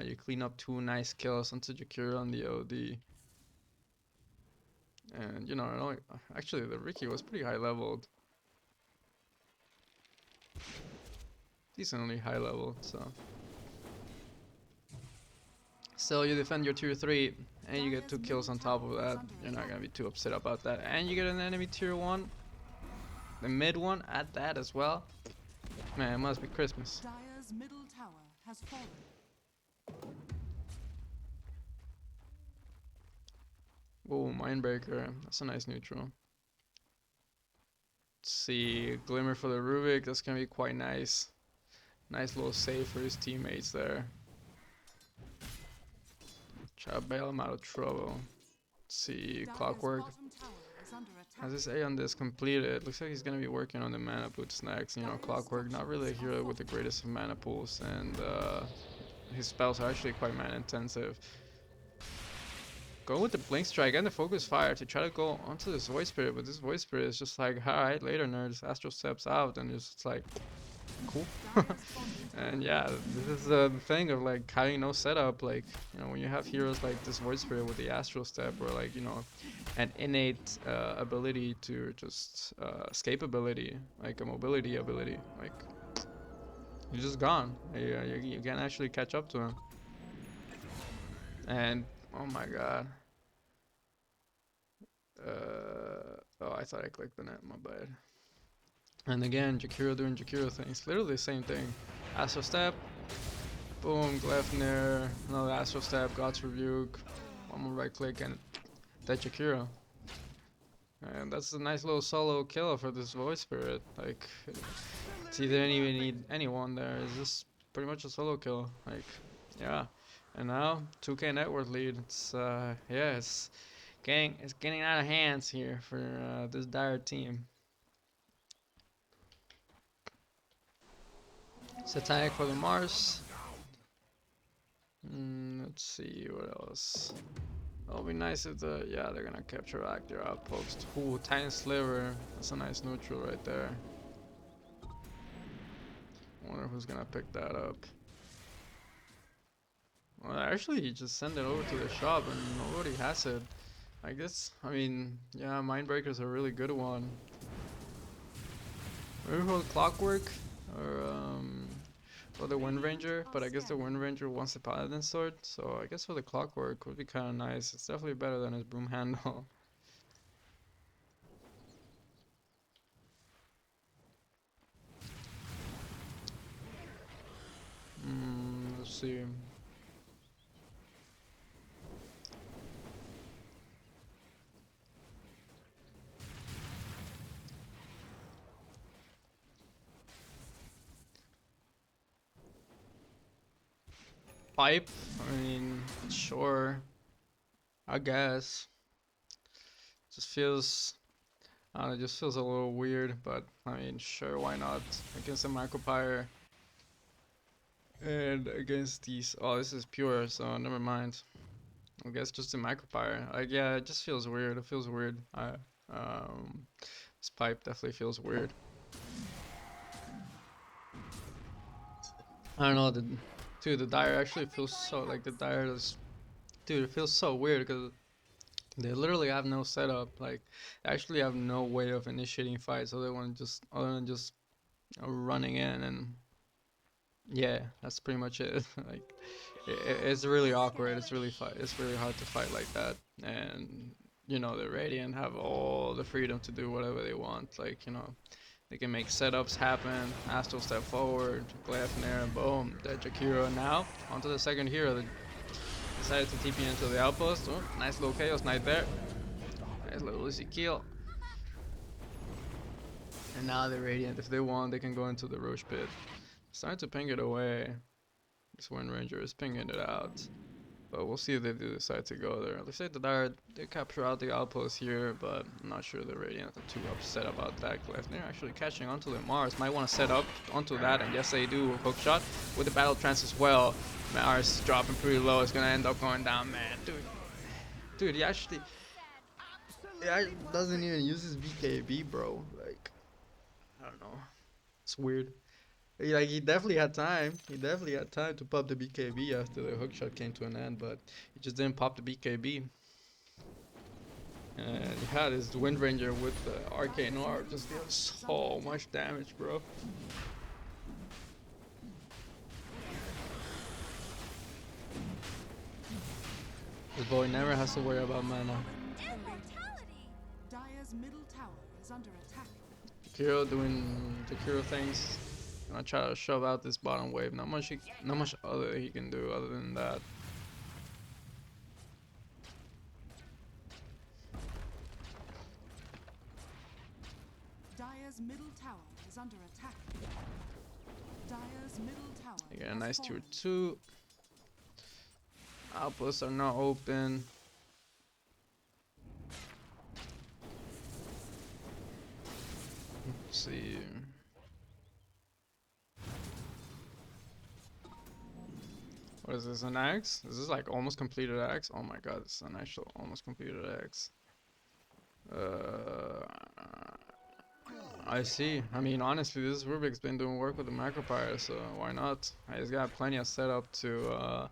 Speaker 1: You clean up 2 nice kills onto Jakiro on the OD. And, you know, actually, the Ricky was pretty high leveled. Decently high leveled, so. Still, you defend your tier 3, and you get 2 kills on top of that. You're not gonna be too upset about that. And you get an enemy tier 1, the mid one at that as well. Man, it must be Christmas.
Speaker 2: Dire's middle tower has fallen.
Speaker 1: Oh, Mindbreaker. That's a nice neutral. Let's see, Glimmer for the Rubik. That's gonna be quite nice. Nice little save for his teammates there. Try to bail him out of trouble. Let's see,
Speaker 2: Dire's
Speaker 1: Clockwork.
Speaker 2: bottom tower is under attack.
Speaker 1: As this Aeon is completed, looks like he's gonna be working on the mana boots next. You know, Clockwork, not really a hero with the greatest of mana pools, and his spells are actually quite mana intensive. Going with the Blink Strike and the Focus Fire to try to go onto this Void Spirit, but this Void Spirit is just like, alright, later nerds, Astral steps out, and it's like, cool. And yeah, this is the thing of like having no setup. Like, you know, when you have heroes like this Void Spirit with the Astral Step, or like, you know, an innate ability to just escape ability, like a mobility ability, like you're just gone. You can't actually catch up to him. And oh my god. Oh, I thought I clicked on it. My bad. And again, Jakiro doing Jakiro things. Literally the same thing. Astral Step. Boom. Gleipnir. Another Astral Step. God's Rebuke. One more right click and that Jakiro. And that's a nice little solo kill for this Void Spirit. Like, he didn't even need anyone there. It's just pretty much a solo kill. Like, yeah. And now 2K net worth lead. It's yeah, it's getting out of hands here for this dire team. Satanic for the Mars. Let's see what else. It'll be nice if yeah, they're gonna capture their outpost. Ooh, Titan Sliver. That's a nice neutral right there. Wonder who's gonna pick that up. Well, actually, you just send it over to the shop and nobody has it. I guess, I mean, yeah, Mindbreaker's a really good one. Maybe for Clockwork or the Wind Ranger, but I guess the Wind Ranger wants the Paladin Sword, so I guess for the Clockwork would be kind of nice. It's definitely better than his Broom Handle. Let's see. Pipe? I mean, sure. I guess. Just feels, I don't know, it just feels a little weird, but I mean, sure, why not? Against a Micropyre and against these, oh, this is pure, so never mind. I guess just a Micropyre. Like, yeah, it just feels weird. It feels weird. This pipe definitely feels weird. I don't know, dude, the Dire actually feels so, like, the Dire is, dude, it feels so weird because they literally have no setup. Like, they actually have no way of initiating fights other than just running in, and yeah, that's pretty much it. Like, it's really awkward. It's really hard to fight like that. And you know, the Radiant have all the freedom to do whatever they want. Like, you know, they can make setups happen. Astral step forward, Gleipnir, and boom, that Jakiro. Now onto the second hero that decided to TP into the outpost. Oh, nice little Chaos Knight there. Nice little easy kill. And now the Radiant, if they want, they can go into the Roche Pit. Starting to ping it away. This Wind Ranger is pinging it out. But we'll see if they do decide to go there. Looks like the Dire, they capture out the outpost here, but I'm not sure the Radiant are too upset about that. Gleipnir actually catching onto the Mars. Might want to set up onto that, and yes they do. Hook shot with the Battle Trance as well. Mars dropping pretty low. It's gonna end up going down, man. Dude, he actually doesn't even use his BKB, bro. Like, I don't know. It's weird. Like, he definitely had time. He definitely had time to pop the BKB after the hookshot came to an end, but he just didn't pop the BKB. And he had his Wind Ranger with the Arcane Orb just deal so much damage, bro. This boy never has to worry about mana.
Speaker 2: Dire's middle tower is under attack.
Speaker 1: Kiro doing the Kiro things. Gonna try to shove out this bottom wave. Not much other he can do other than that.
Speaker 2: Dire's middle tower is under attack. Dire's middle tower.
Speaker 1: Again, a nice tier 2. Outposts are not open. see. What is this, an axe? Is this like almost completed axe? Oh my god, this is an actual almost completed axe. Uh, I see. I mean, honestly, this Rubik's been doing work with the Macropire, so why not? He's got plenty of setup to,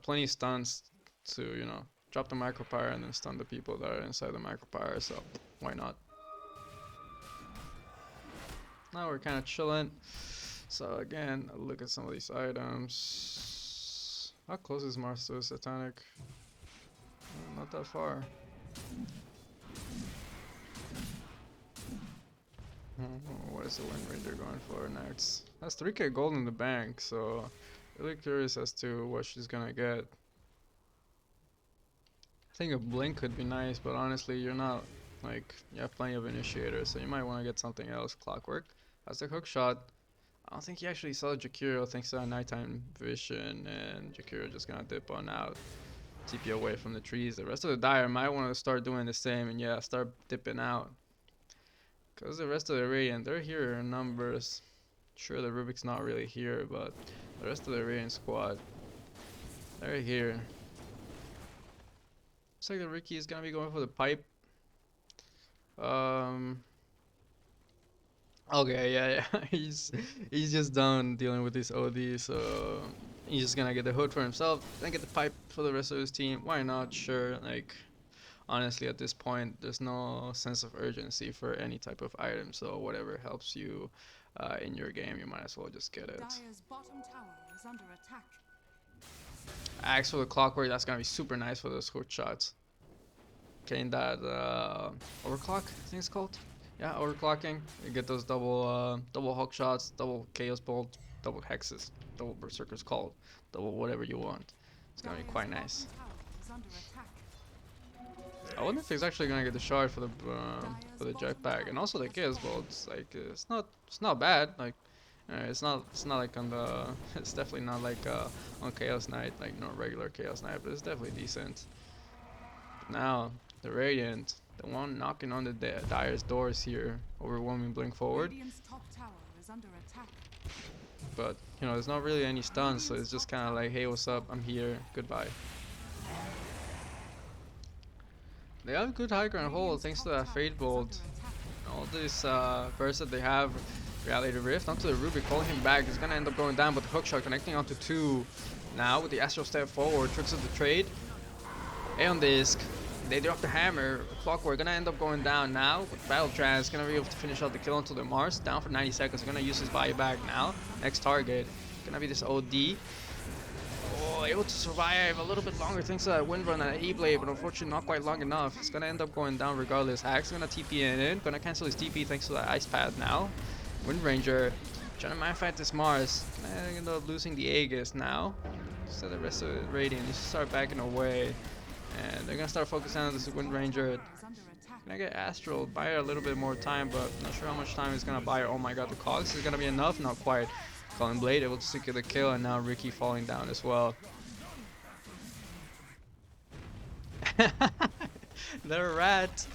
Speaker 1: plenty of stuns to, drop the Macropire and then stun the people that are inside the Macropire, so why not? Now we're kind of chilling. So again, look at some of these items. How close is Mars to a Satanic? Not that far. What is the Wind Ranger going for next? That's 3k gold in the bank, so really curious as to what she's gonna get. I think a blink could be nice, but honestly, you're not like you have plenty of initiators, so you might want to get something else. Clockwork. That's the hook shot. I don't think he actually saw Jakiro thanks to that nighttime vision, and Jakiro just gonna dip on out, TP away from the trees. The rest of the Dire might want to start doing the same, and yeah, start dipping out. Cause the rest of the Radiant, they're here in numbers. Sure, the Rubik's not really here, but the rest of the Radiant squad, they're here. Looks like the Ricky is gonna be going for the pipe. Okay, yeah. he's just done dealing with this OD, so he's just gonna get the hood for himself, then get the pipe for the rest of his team. Why not? Sure. Like, honestly, at this point, there's no sense of urgency for any type of item, so whatever helps you in your game, you might as well just get it.
Speaker 2: Dire's bottom tower is under attack.
Speaker 1: Axe for the Clockwork, that's gonna be super nice for those hook shots. Getting that overclock, I think it's called. Yeah, overclocking. You get those double hook shots, double chaos bolt, double hexes, double berserkers called, double whatever you want. It's gonna be quite nice. I wonder if he's actually gonna get the shard for the jetpack and also the chaos bolts. Like it's not bad. Like it's not like on the it's definitely not like on Chaos Knight, like no regular Chaos Knight, but it's definitely decent. But now the Radiant, the one knocking on the Dire's doors here, overwhelming blink forward.
Speaker 2: Top tower is under attack.
Speaker 1: But there's not really any stuns, so it's just kind of like, hey, what's up? I'm here. Goodbye. They have good high ground hold thanks to that Fade Bolt. All this burst that they have, Reality Rift onto the Ruby, calling him back. He's gonna end up going down, but the hookshot connecting onto 2. Now with the Astral Step forward, tricks of the trade. Aeon Disc, they drop the hammer. Clockwork gonna end up going down now. With Battle Trance, gonna be able to finish out the kill until the Mars. Down for 90 seconds. Gonna use his buyback now. Next target, gonna be this OD. Oh, able to survive a little bit longer thanks to that Wind Run and E-Blade, but unfortunately not quite long enough. He's gonna end up going down regardless. Hack's gonna TP in, gonna cancel his TP thanks to that Ice Path now. Wind Ranger trying to mind fight this Mars. Gonna end up losing the Aegis now. So the rest of the Radiant needs to start backing away. And they're gonna start focusing on this Wind Ranger. Gonna get Astral, buy her a little bit more time, but not sure how much time he's gonna buy her. Oh my god, the cogs is gonna be enough? Not quite. Colin Blade able to secure the kill, and now Ricky falling down as well. The rat!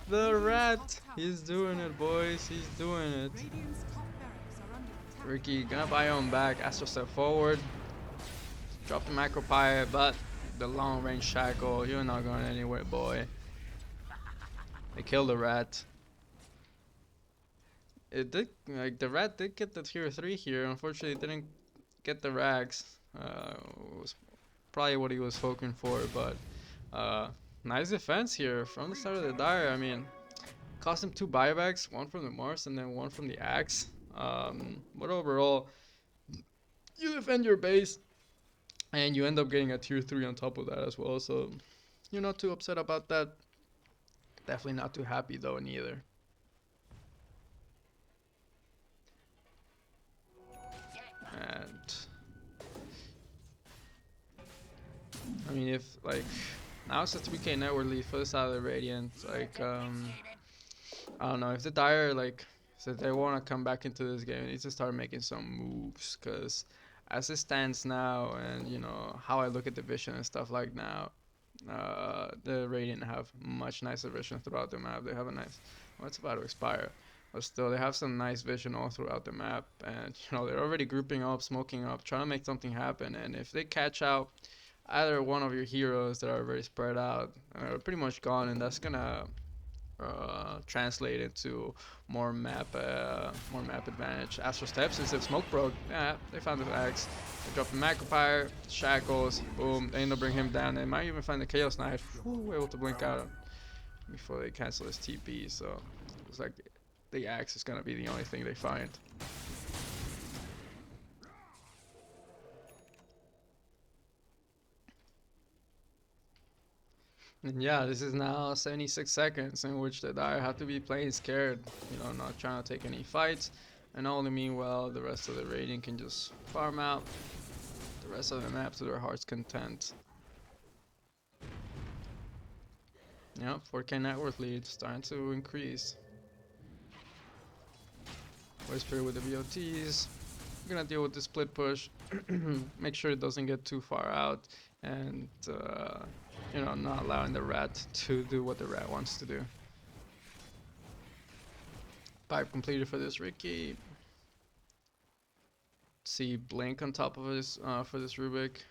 Speaker 1: The rat! He's doing it, boys. He's doing it. Ricky gonna buy on back. Astral step forward. Drop the macro pyre, but the long range shackle. You're not going anywhere, boy. They killed the rat. It did, like, the rat did get the tier 3 here. Unfortunately, it didn't get the rags. Was probably what he was hoping for, but nice defense here from the start of the Dire. I mean, cost him 2 buybacks, one from the Mars and then one from the Axe. But overall, you defend your base, and you end up getting a tier 3 on top of that as well. So you're not too upset about that. Definitely not too happy though, neither. And I mean, if like now it's a 3k network lead for the side of the Radiant, like I don't know if the Dire like said they want to come back into this game, they need to start making some moves, because as it stands now, and you know how I look at the vision and stuff like now, the Radiant have much nicer vision throughout the map. They have a nice, well, it's about to expire. But still, they have some nice vision all throughout the map, and they're already grouping up, smoking up, trying to make something happen. And if they catch out either one of your heroes that are very spread out, are pretty much gone, and that's gonna translate into more map advantage. Astral Steps instead of Smoke broke. Yeah, they found the axe. They drop the Macropire, Shackles, boom. They end up bringing him down. They might even find the Chaos Knight. Whew, able to blink out before they cancel his TP. So it's like the axe is gonna be the only thing they find. And yeah, this is now 76 seconds in which the Dire have to be playing scared, not trying to take any fights. And all the meanwhile, the rest of the Radiant can just farm out the rest of the map to their heart's content. Yep, 4K net worth lead starting to increase. Whisper with the BOTs. We're gonna deal with the split push. Make sure it doesn't get too far out, and not allowing the rat to do what the rat wants to do. Pipe completed for this Ricky. See blink on top of this for this Rubik.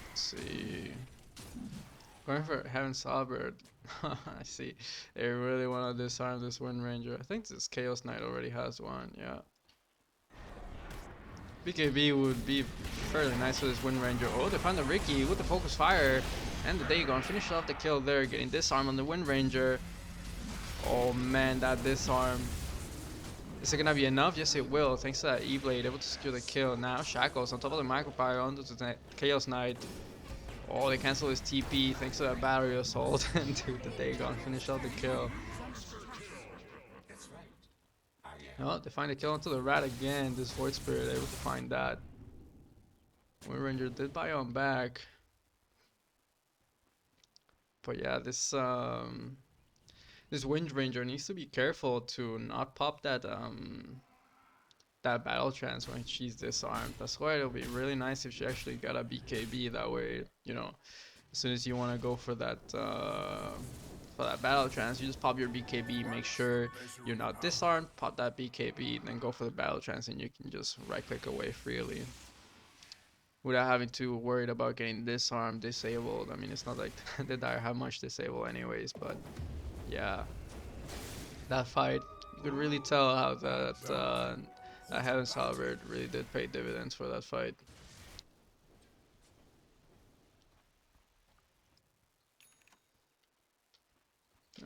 Speaker 1: Let's see. Going for Heaven Salbert. I see. They really want to disarm this Wind Ranger. I think this Chaos Knight already has one. Yeah. BKB would be fairly nice for this Wind Ranger. Oh, they found the Ricky with the Focus Fire and the Dagon. Finish off the kill there, getting disarm on the Wind Ranger. Oh man, that disarm. Is it gonna be enough? Yes, it will. Thanks to that E-Blade, able to secure the kill. Now Shackles on top of the Micropire onto the Chaos Knight. Oh, they cancel his TP thanks to that Battery Assault and to the Dagon. Finish out the kill. Oh, they find the kill onto the Rat again. This Void Spirit able to find that. Wind Ranger did buy on back. But yeah, this Wind Ranger needs to be careful to not pop that battle trance when she's disarmed. That's why it'll be really nice if she actually got a BKB. That way, as soon as you want to go for that battle trance, you just pop your BKB, make sure you're not disarmed, pop that BKB, then go for the battle trance, and you can just right click away freely without having to worry about getting disarmed, disabled. I mean, it's not like the Dire have much disable anyways, but yeah, that fight, you could really tell how that Heaven Salbert really did pay dividends for that fight.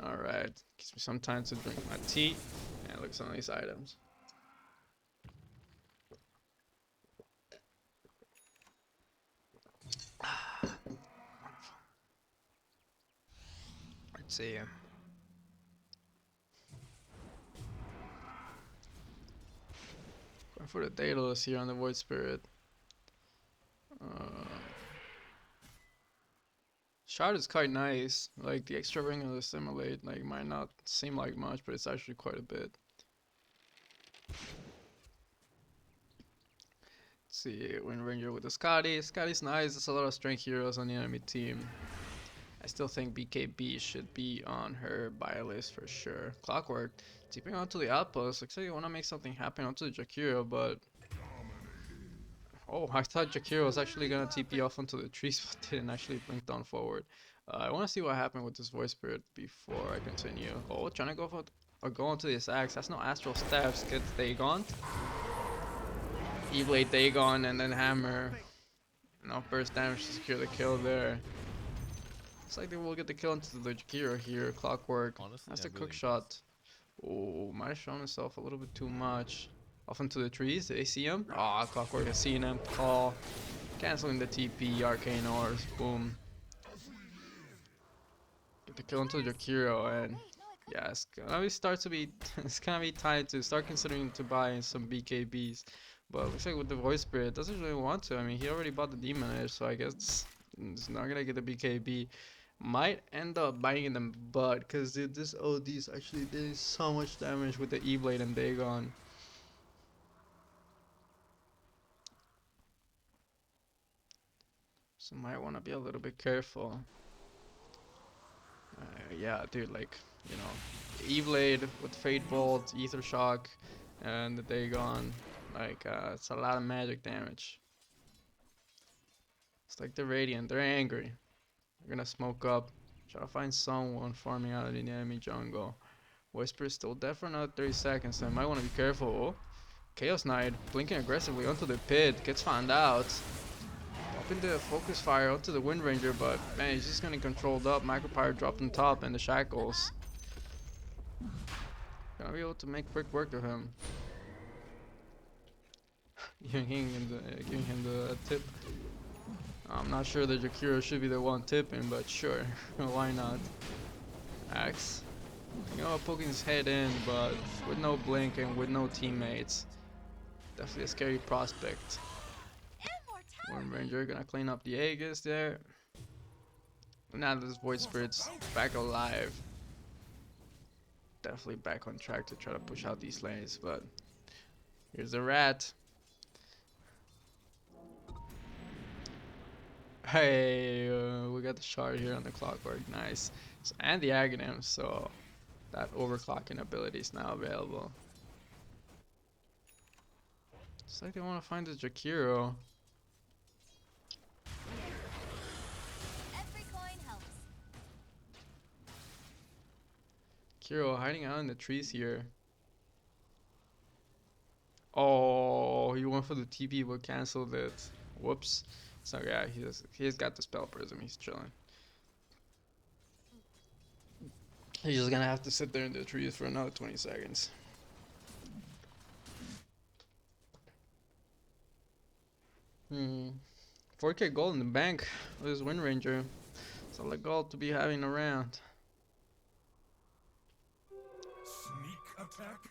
Speaker 1: Alright, gives me some time to drink my tea and look at some of these items. Let's see. Going for the Daedalus here on the Void Spirit. Shard is quite nice. Like the extra ring of the Simulate, like might not seem like much, but it's actually quite a bit. Let's see, Wind Ranger with the Scotty. Scotty's nice. There's a lot of strength heroes on the enemy team. I still think BKB should be on her buy list for sure. Clockwork, tipping onto the outpost. Looks like you want to make something happen onto the Jakiro, but oh, I thought Jakiro was actually gonna TP off onto the trees, but didn't actually blink down forward. I want to see what happened with this Voice Spirit before I continue. Oh, trying to go for or go into this axe. That's no Astral Steps. Gets Dagon. E-Blade Dagon and then Hammer. No burst damage to secure the kill there. Looks like they will get the kill into the Jakiro here. Clockwork.
Speaker 3: Honestly,
Speaker 1: That's
Speaker 3: I
Speaker 1: the
Speaker 3: really
Speaker 1: cook shot. Oh, might have shown himself a little bit too much. Off into the trees. Did they see him? Ah, oh, Clockwork has seen him. Call. Canceling the TP. Arcane Ores. Boom. Get the kill into the Jakiro, and yeah, it's gonna be time to start considering to buy some BKBs. But looks like with the Voice Spirit, doesn't really want to. I mean, he already bought the Demon Edge, so I guess it's not gonna get the BKB. Might end up biting in the butt, because dude, this OD is actually doing so much damage with the E-Blade and Dagon. So might want to be a little bit careful. Yeah, dude, like, you know, E-Blade with Fate Bolt, Ether Shock, and the Dagon. Like, it's a lot of magic damage. It's like the Radiant, they're angry. They're gonna smoke up, try to find someone farming out in the enemy jungle. Whisper is still dead for another 30 seconds, so I might want to be careful. Oh, Chaos Knight blinking aggressively onto the pit, gets found out. Popping the focus fire onto the Wind Ranger, but man, he's just getting controlled up. Micropyre dropped on top, and the shackles. Gonna be able to make quick work of him. Giving him the tip. I'm not sure that Jakiro should be the one tipping, but sure, why not? Axe. You know, poking his head in, but with no blink and with no teammates. Definitely a scary prospect. One Ranger gonna clean up the Aegis there. Now this Void Spirit's back alive. Definitely back on track to try to push out these lanes, but here's the rat. Hey, we got the shard here on the clockwork, nice. So, and the Aghanim, so that overclocking ability is now available. It's like they want to find the Jakiro.
Speaker 3: Every coin helps.
Speaker 1: Kiro hiding out in the trees here. Oh, he went for the TP but canceled it. Whoops. So yeah, he's got the spell prism. He's chilling. He's just gonna have to sit there in the trees for another 20 seconds. Hmm. 4K gold in the bank with his Wind Ranger. It's a lot of gold to be having around.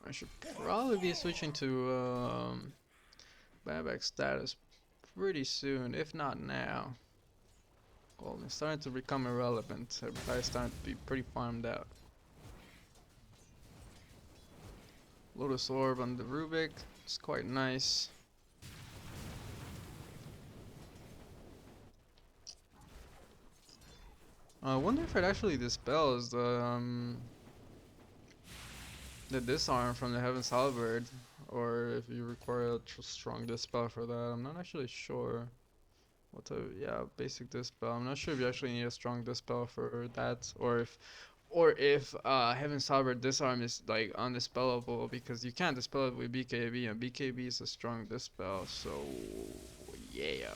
Speaker 1: I should probably be switching to buyback status pretty soon, if not now. Gold is starting to become irrelevant. Everybody's starting to be pretty farmed out. Lotus Orb on the Rubik. It's quite nice. I wonder if it actually dispels the disarm from the Heaven's Halberd, or if you require a strong dispel for that. I'm not actually sure. Yeah, basic dispel. I'm not sure if you actually need a strong dispel for that, or if Heaven's Halberd disarm is like undispellable, because you can't dispel it with BKB, and BKB is a strong dispel. So yeah,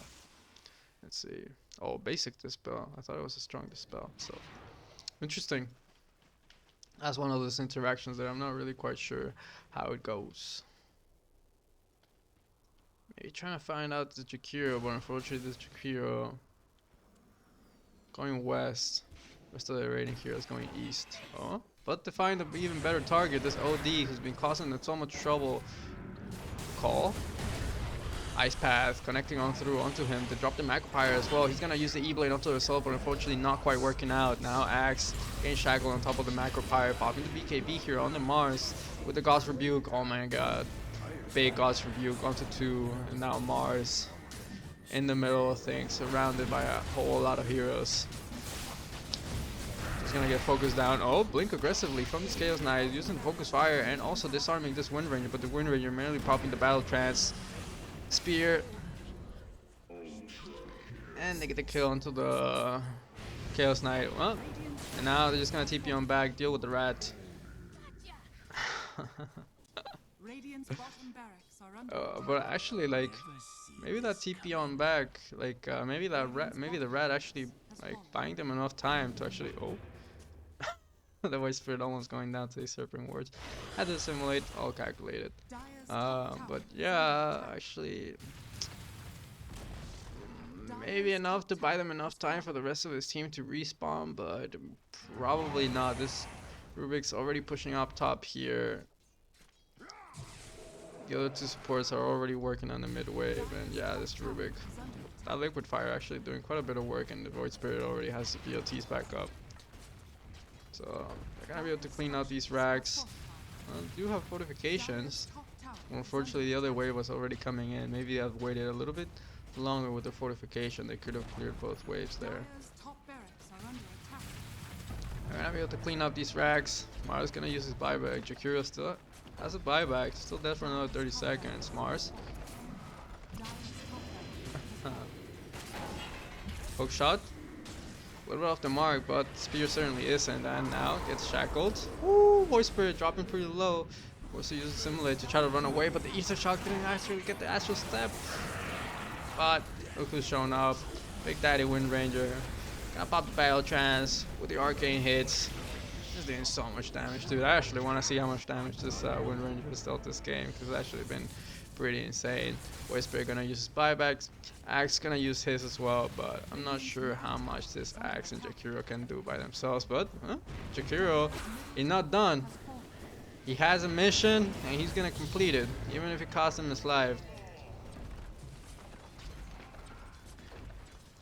Speaker 1: let's see. Oh, basic dispel. I thought it was a strong dispel. So interesting. That's one of those interactions that I'm not really quite sure how it goes. Maybe trying to find out the Jakiro, but unfortunately this Jakiro going west. Rest of the rating here is going east. Oh, but to find an even better target, this OD who's been causing them so much trouble. Call. Ice Path connecting on through onto him to drop the Macropyre as well. He's gonna use the E-Blade onto himself, but unfortunately not quite working out. Now Axe getting shackled on top of the Macropyre, popping the BKB here on the Mars with the God's Rebuke. Oh my god. Big God's Rebuke onto 2, and now Mars in the middle of things, surrounded by a whole lot of heroes. He's gonna get focused down. Oh, blink aggressively from this Chaos Knight, using Focus Fire and also disarming this Wind Ranger, but the Wind Ranger merely popping the Battle Trance. Spear, and they get the kill into the Chaos Knight. Well, and now they're just gonna TP on back, deal with the rat.
Speaker 2: Radiant's bottom barracks are under
Speaker 1: But actually, like, maybe that TP on back, like, maybe the rat actually like buying them enough time to actually. Oh, the Void Spirit almost going down to the Serpent Wards. Had to simulate, all calculated. But yeah, actually, maybe enough to buy them enough time for the rest of his team to respawn, but probably not. This Rubik's already pushing up top here. The other two supports are already working on the mid wave, and yeah, this Rubik, that Liquid Fire actually doing quite a bit of work, and the Void Spirit already has the VOTs back up. So they're gonna be able to clean out these racks. Do have fortifications. Unfortunately, the other wave was already coming in. Maybe I've waited a little bit longer with the fortification. They could have cleared both waves there. We're gonna be able to clean up these racks. Mars gonna use his buyback. Jakiro still has a buyback. Still dead for another 30 seconds. Mars. Hook shot. A little bit off the mark, but Spear certainly isn't. And now gets shackled. Woo! Voice Spirit dropping pretty low. Forced to use Simulate to try to run away, but the Ether Shock didn't actually get the Astral Step. But look who's showing up. Big Daddy Wind Ranger. Gonna pop the Battle Trance with the Arcane hits. Just doing so much damage, dude. I actually want to see how much damage this Wind Ranger has dealt this game, because it's actually been pretty insane. Voice Spirit gonna use his buybacks. Axe gonna use his as well, but I'm not sure how much this Axe and Jakiro can do by themselves. But Jakiro, he's not done. He has a mission and he's gonna complete it, even if it costs him his life.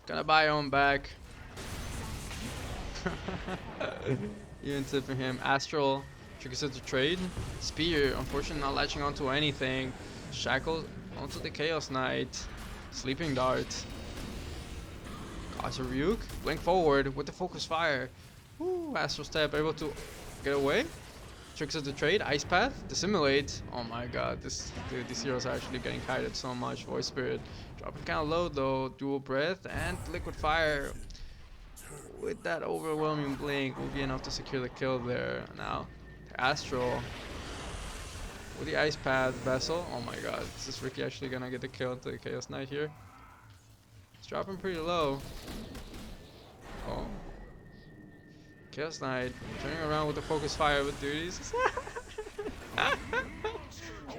Speaker 1: Gonna buy your own back. Even tipping him. Astral triggers it to trade. Spear, unfortunately not latching onto anything. Shackles onto the Chaos Knight. Sleeping Dart. Cause a Rebuke. Blink forward with the Focus Fire. Woo, Astral Step able to get away. Tricks of the trade, Ice Path, Dissimulate. Oh my god, dude, these heroes are actually getting kited so much. Voice Spirit dropping kind of low though. Dual Breath and Liquid Fire. With that overwhelming blink, will be enough to secure the kill there. Now, Astral with the Ice Path Vessel. Oh my god, is this Ricky actually gonna get the kill into the Chaos Knight here? It's dropping pretty low. Oh. Chaos Knight turning around with the Focus Fire with duties.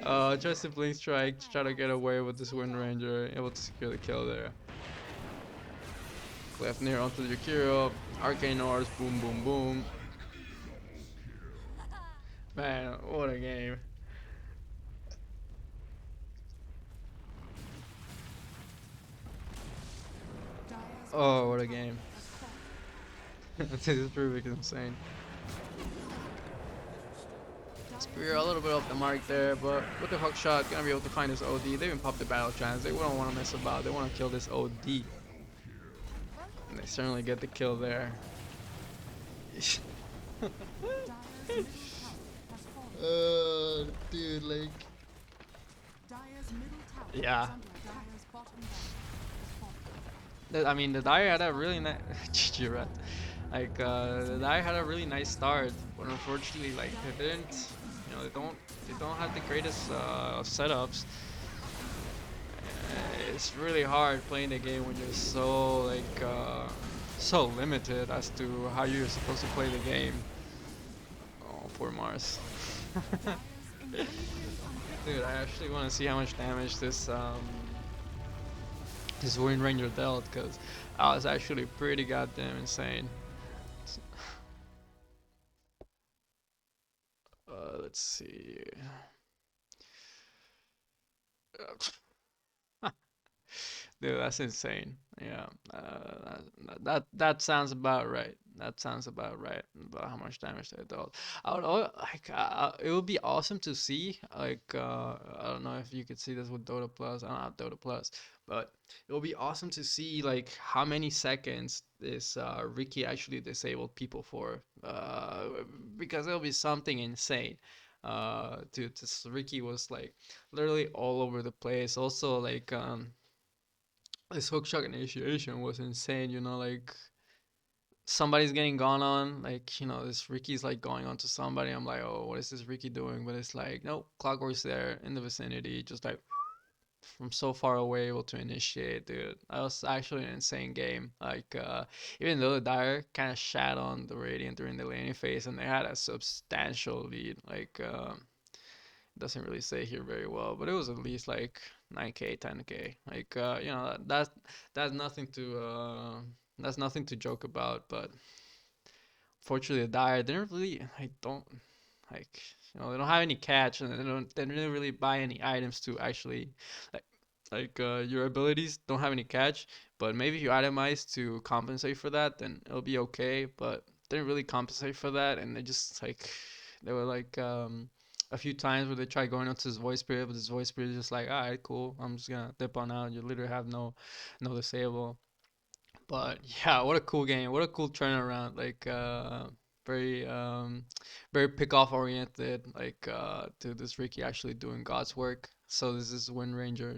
Speaker 1: Tries to Blink Strike to try to get away with this Wind Ranger, able to secure the kill there. Left near onto the Jakiro, Arcane Ores, boom, boom, boom. Man, what a game. Oh, what a game. This is pretty insane. Spear a little bit off the mark there, but with the hook shot, gonna be able to find this OD. They even popped the battle trance. They don't want to mess about. They want to kill this OD. And they certainly get the kill there. Dude, like. Yeah. I mean, the Dire had a really nice. GG, right? Like, the Dire had a really nice start, but unfortunately, like, they didn't. You know, they don't have the greatest setups. It's really hard playing the game when you're so like so limited as to how you're supposed to play the game. Oh, poor Mars. Dude, I actually want to see how much damage this Wind Ranger dealt, because that was actually pretty goddamn insane. Let's see. Dude, that's insane. Yeah, that sounds about right. That sounds about right about how much damage they dealt. Like it would be awesome to see. Like I don't know if you could see this with Dota Plus. I don't have Dota Plus, but it would be awesome to see like how many seconds this Ricky actually disabled people for. Because it'll be something insane. Dude, this Ricky was like literally all over the place. Also, like this hookshot initiation was insane, you know, like somebody's getting gone on, like, you know, this Ricky's like going on to somebody. I'm like, oh, what is this Ricky doing? But it's like, nope, Clockwork's there in the vicinity, just like from so far away, able to initiate, dude. That was actually an insane game. Like, even though the Dire kind of shat on the Radiant during the laning phase and they had a substantial lead, like, doesn't really say here very well, but it was at least like 9k, 10k. Like you know that's nothing to joke about. But fortunately, the Dire didn't really. I don't like you know they don't have any catch and they didn't really buy any items to actually like your abilities don't have any catch. But maybe if you itemize to compensate for that, then it'll be okay. But didn't really compensate for that, and they just like they were like a few times where they tried going onto his voice spirit, but his voice spirit is just like, all right, cool, I'm just gonna dip on out. You literally have no disable. But yeah, what a cool game, what a cool turnaround. Like very pick off oriented. Like, to this Ricky actually doing God's work. So this is Wind Ranger,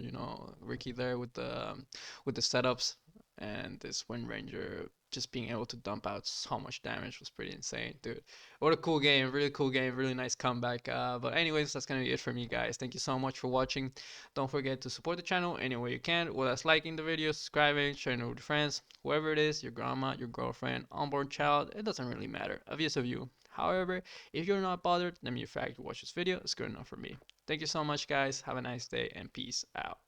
Speaker 1: Ricky there with the setups, and this Wind Ranger just being able to dump out so much damage was pretty insane, dude. What a cool game, really nice comeback. But anyways, that's gonna be it for me, guys. Thank you so much for watching. Don't forget to support the channel any way you can, whether that's liking the video, subscribing, sharing it with your friends, whoever it is, your grandma, your girlfriend, unborn child, it doesn't really matter. Obvious of you. However, if you're not bothered, then the fact you watch this video is good enough for me. Thank you so much, guys. Have a nice day and peace out.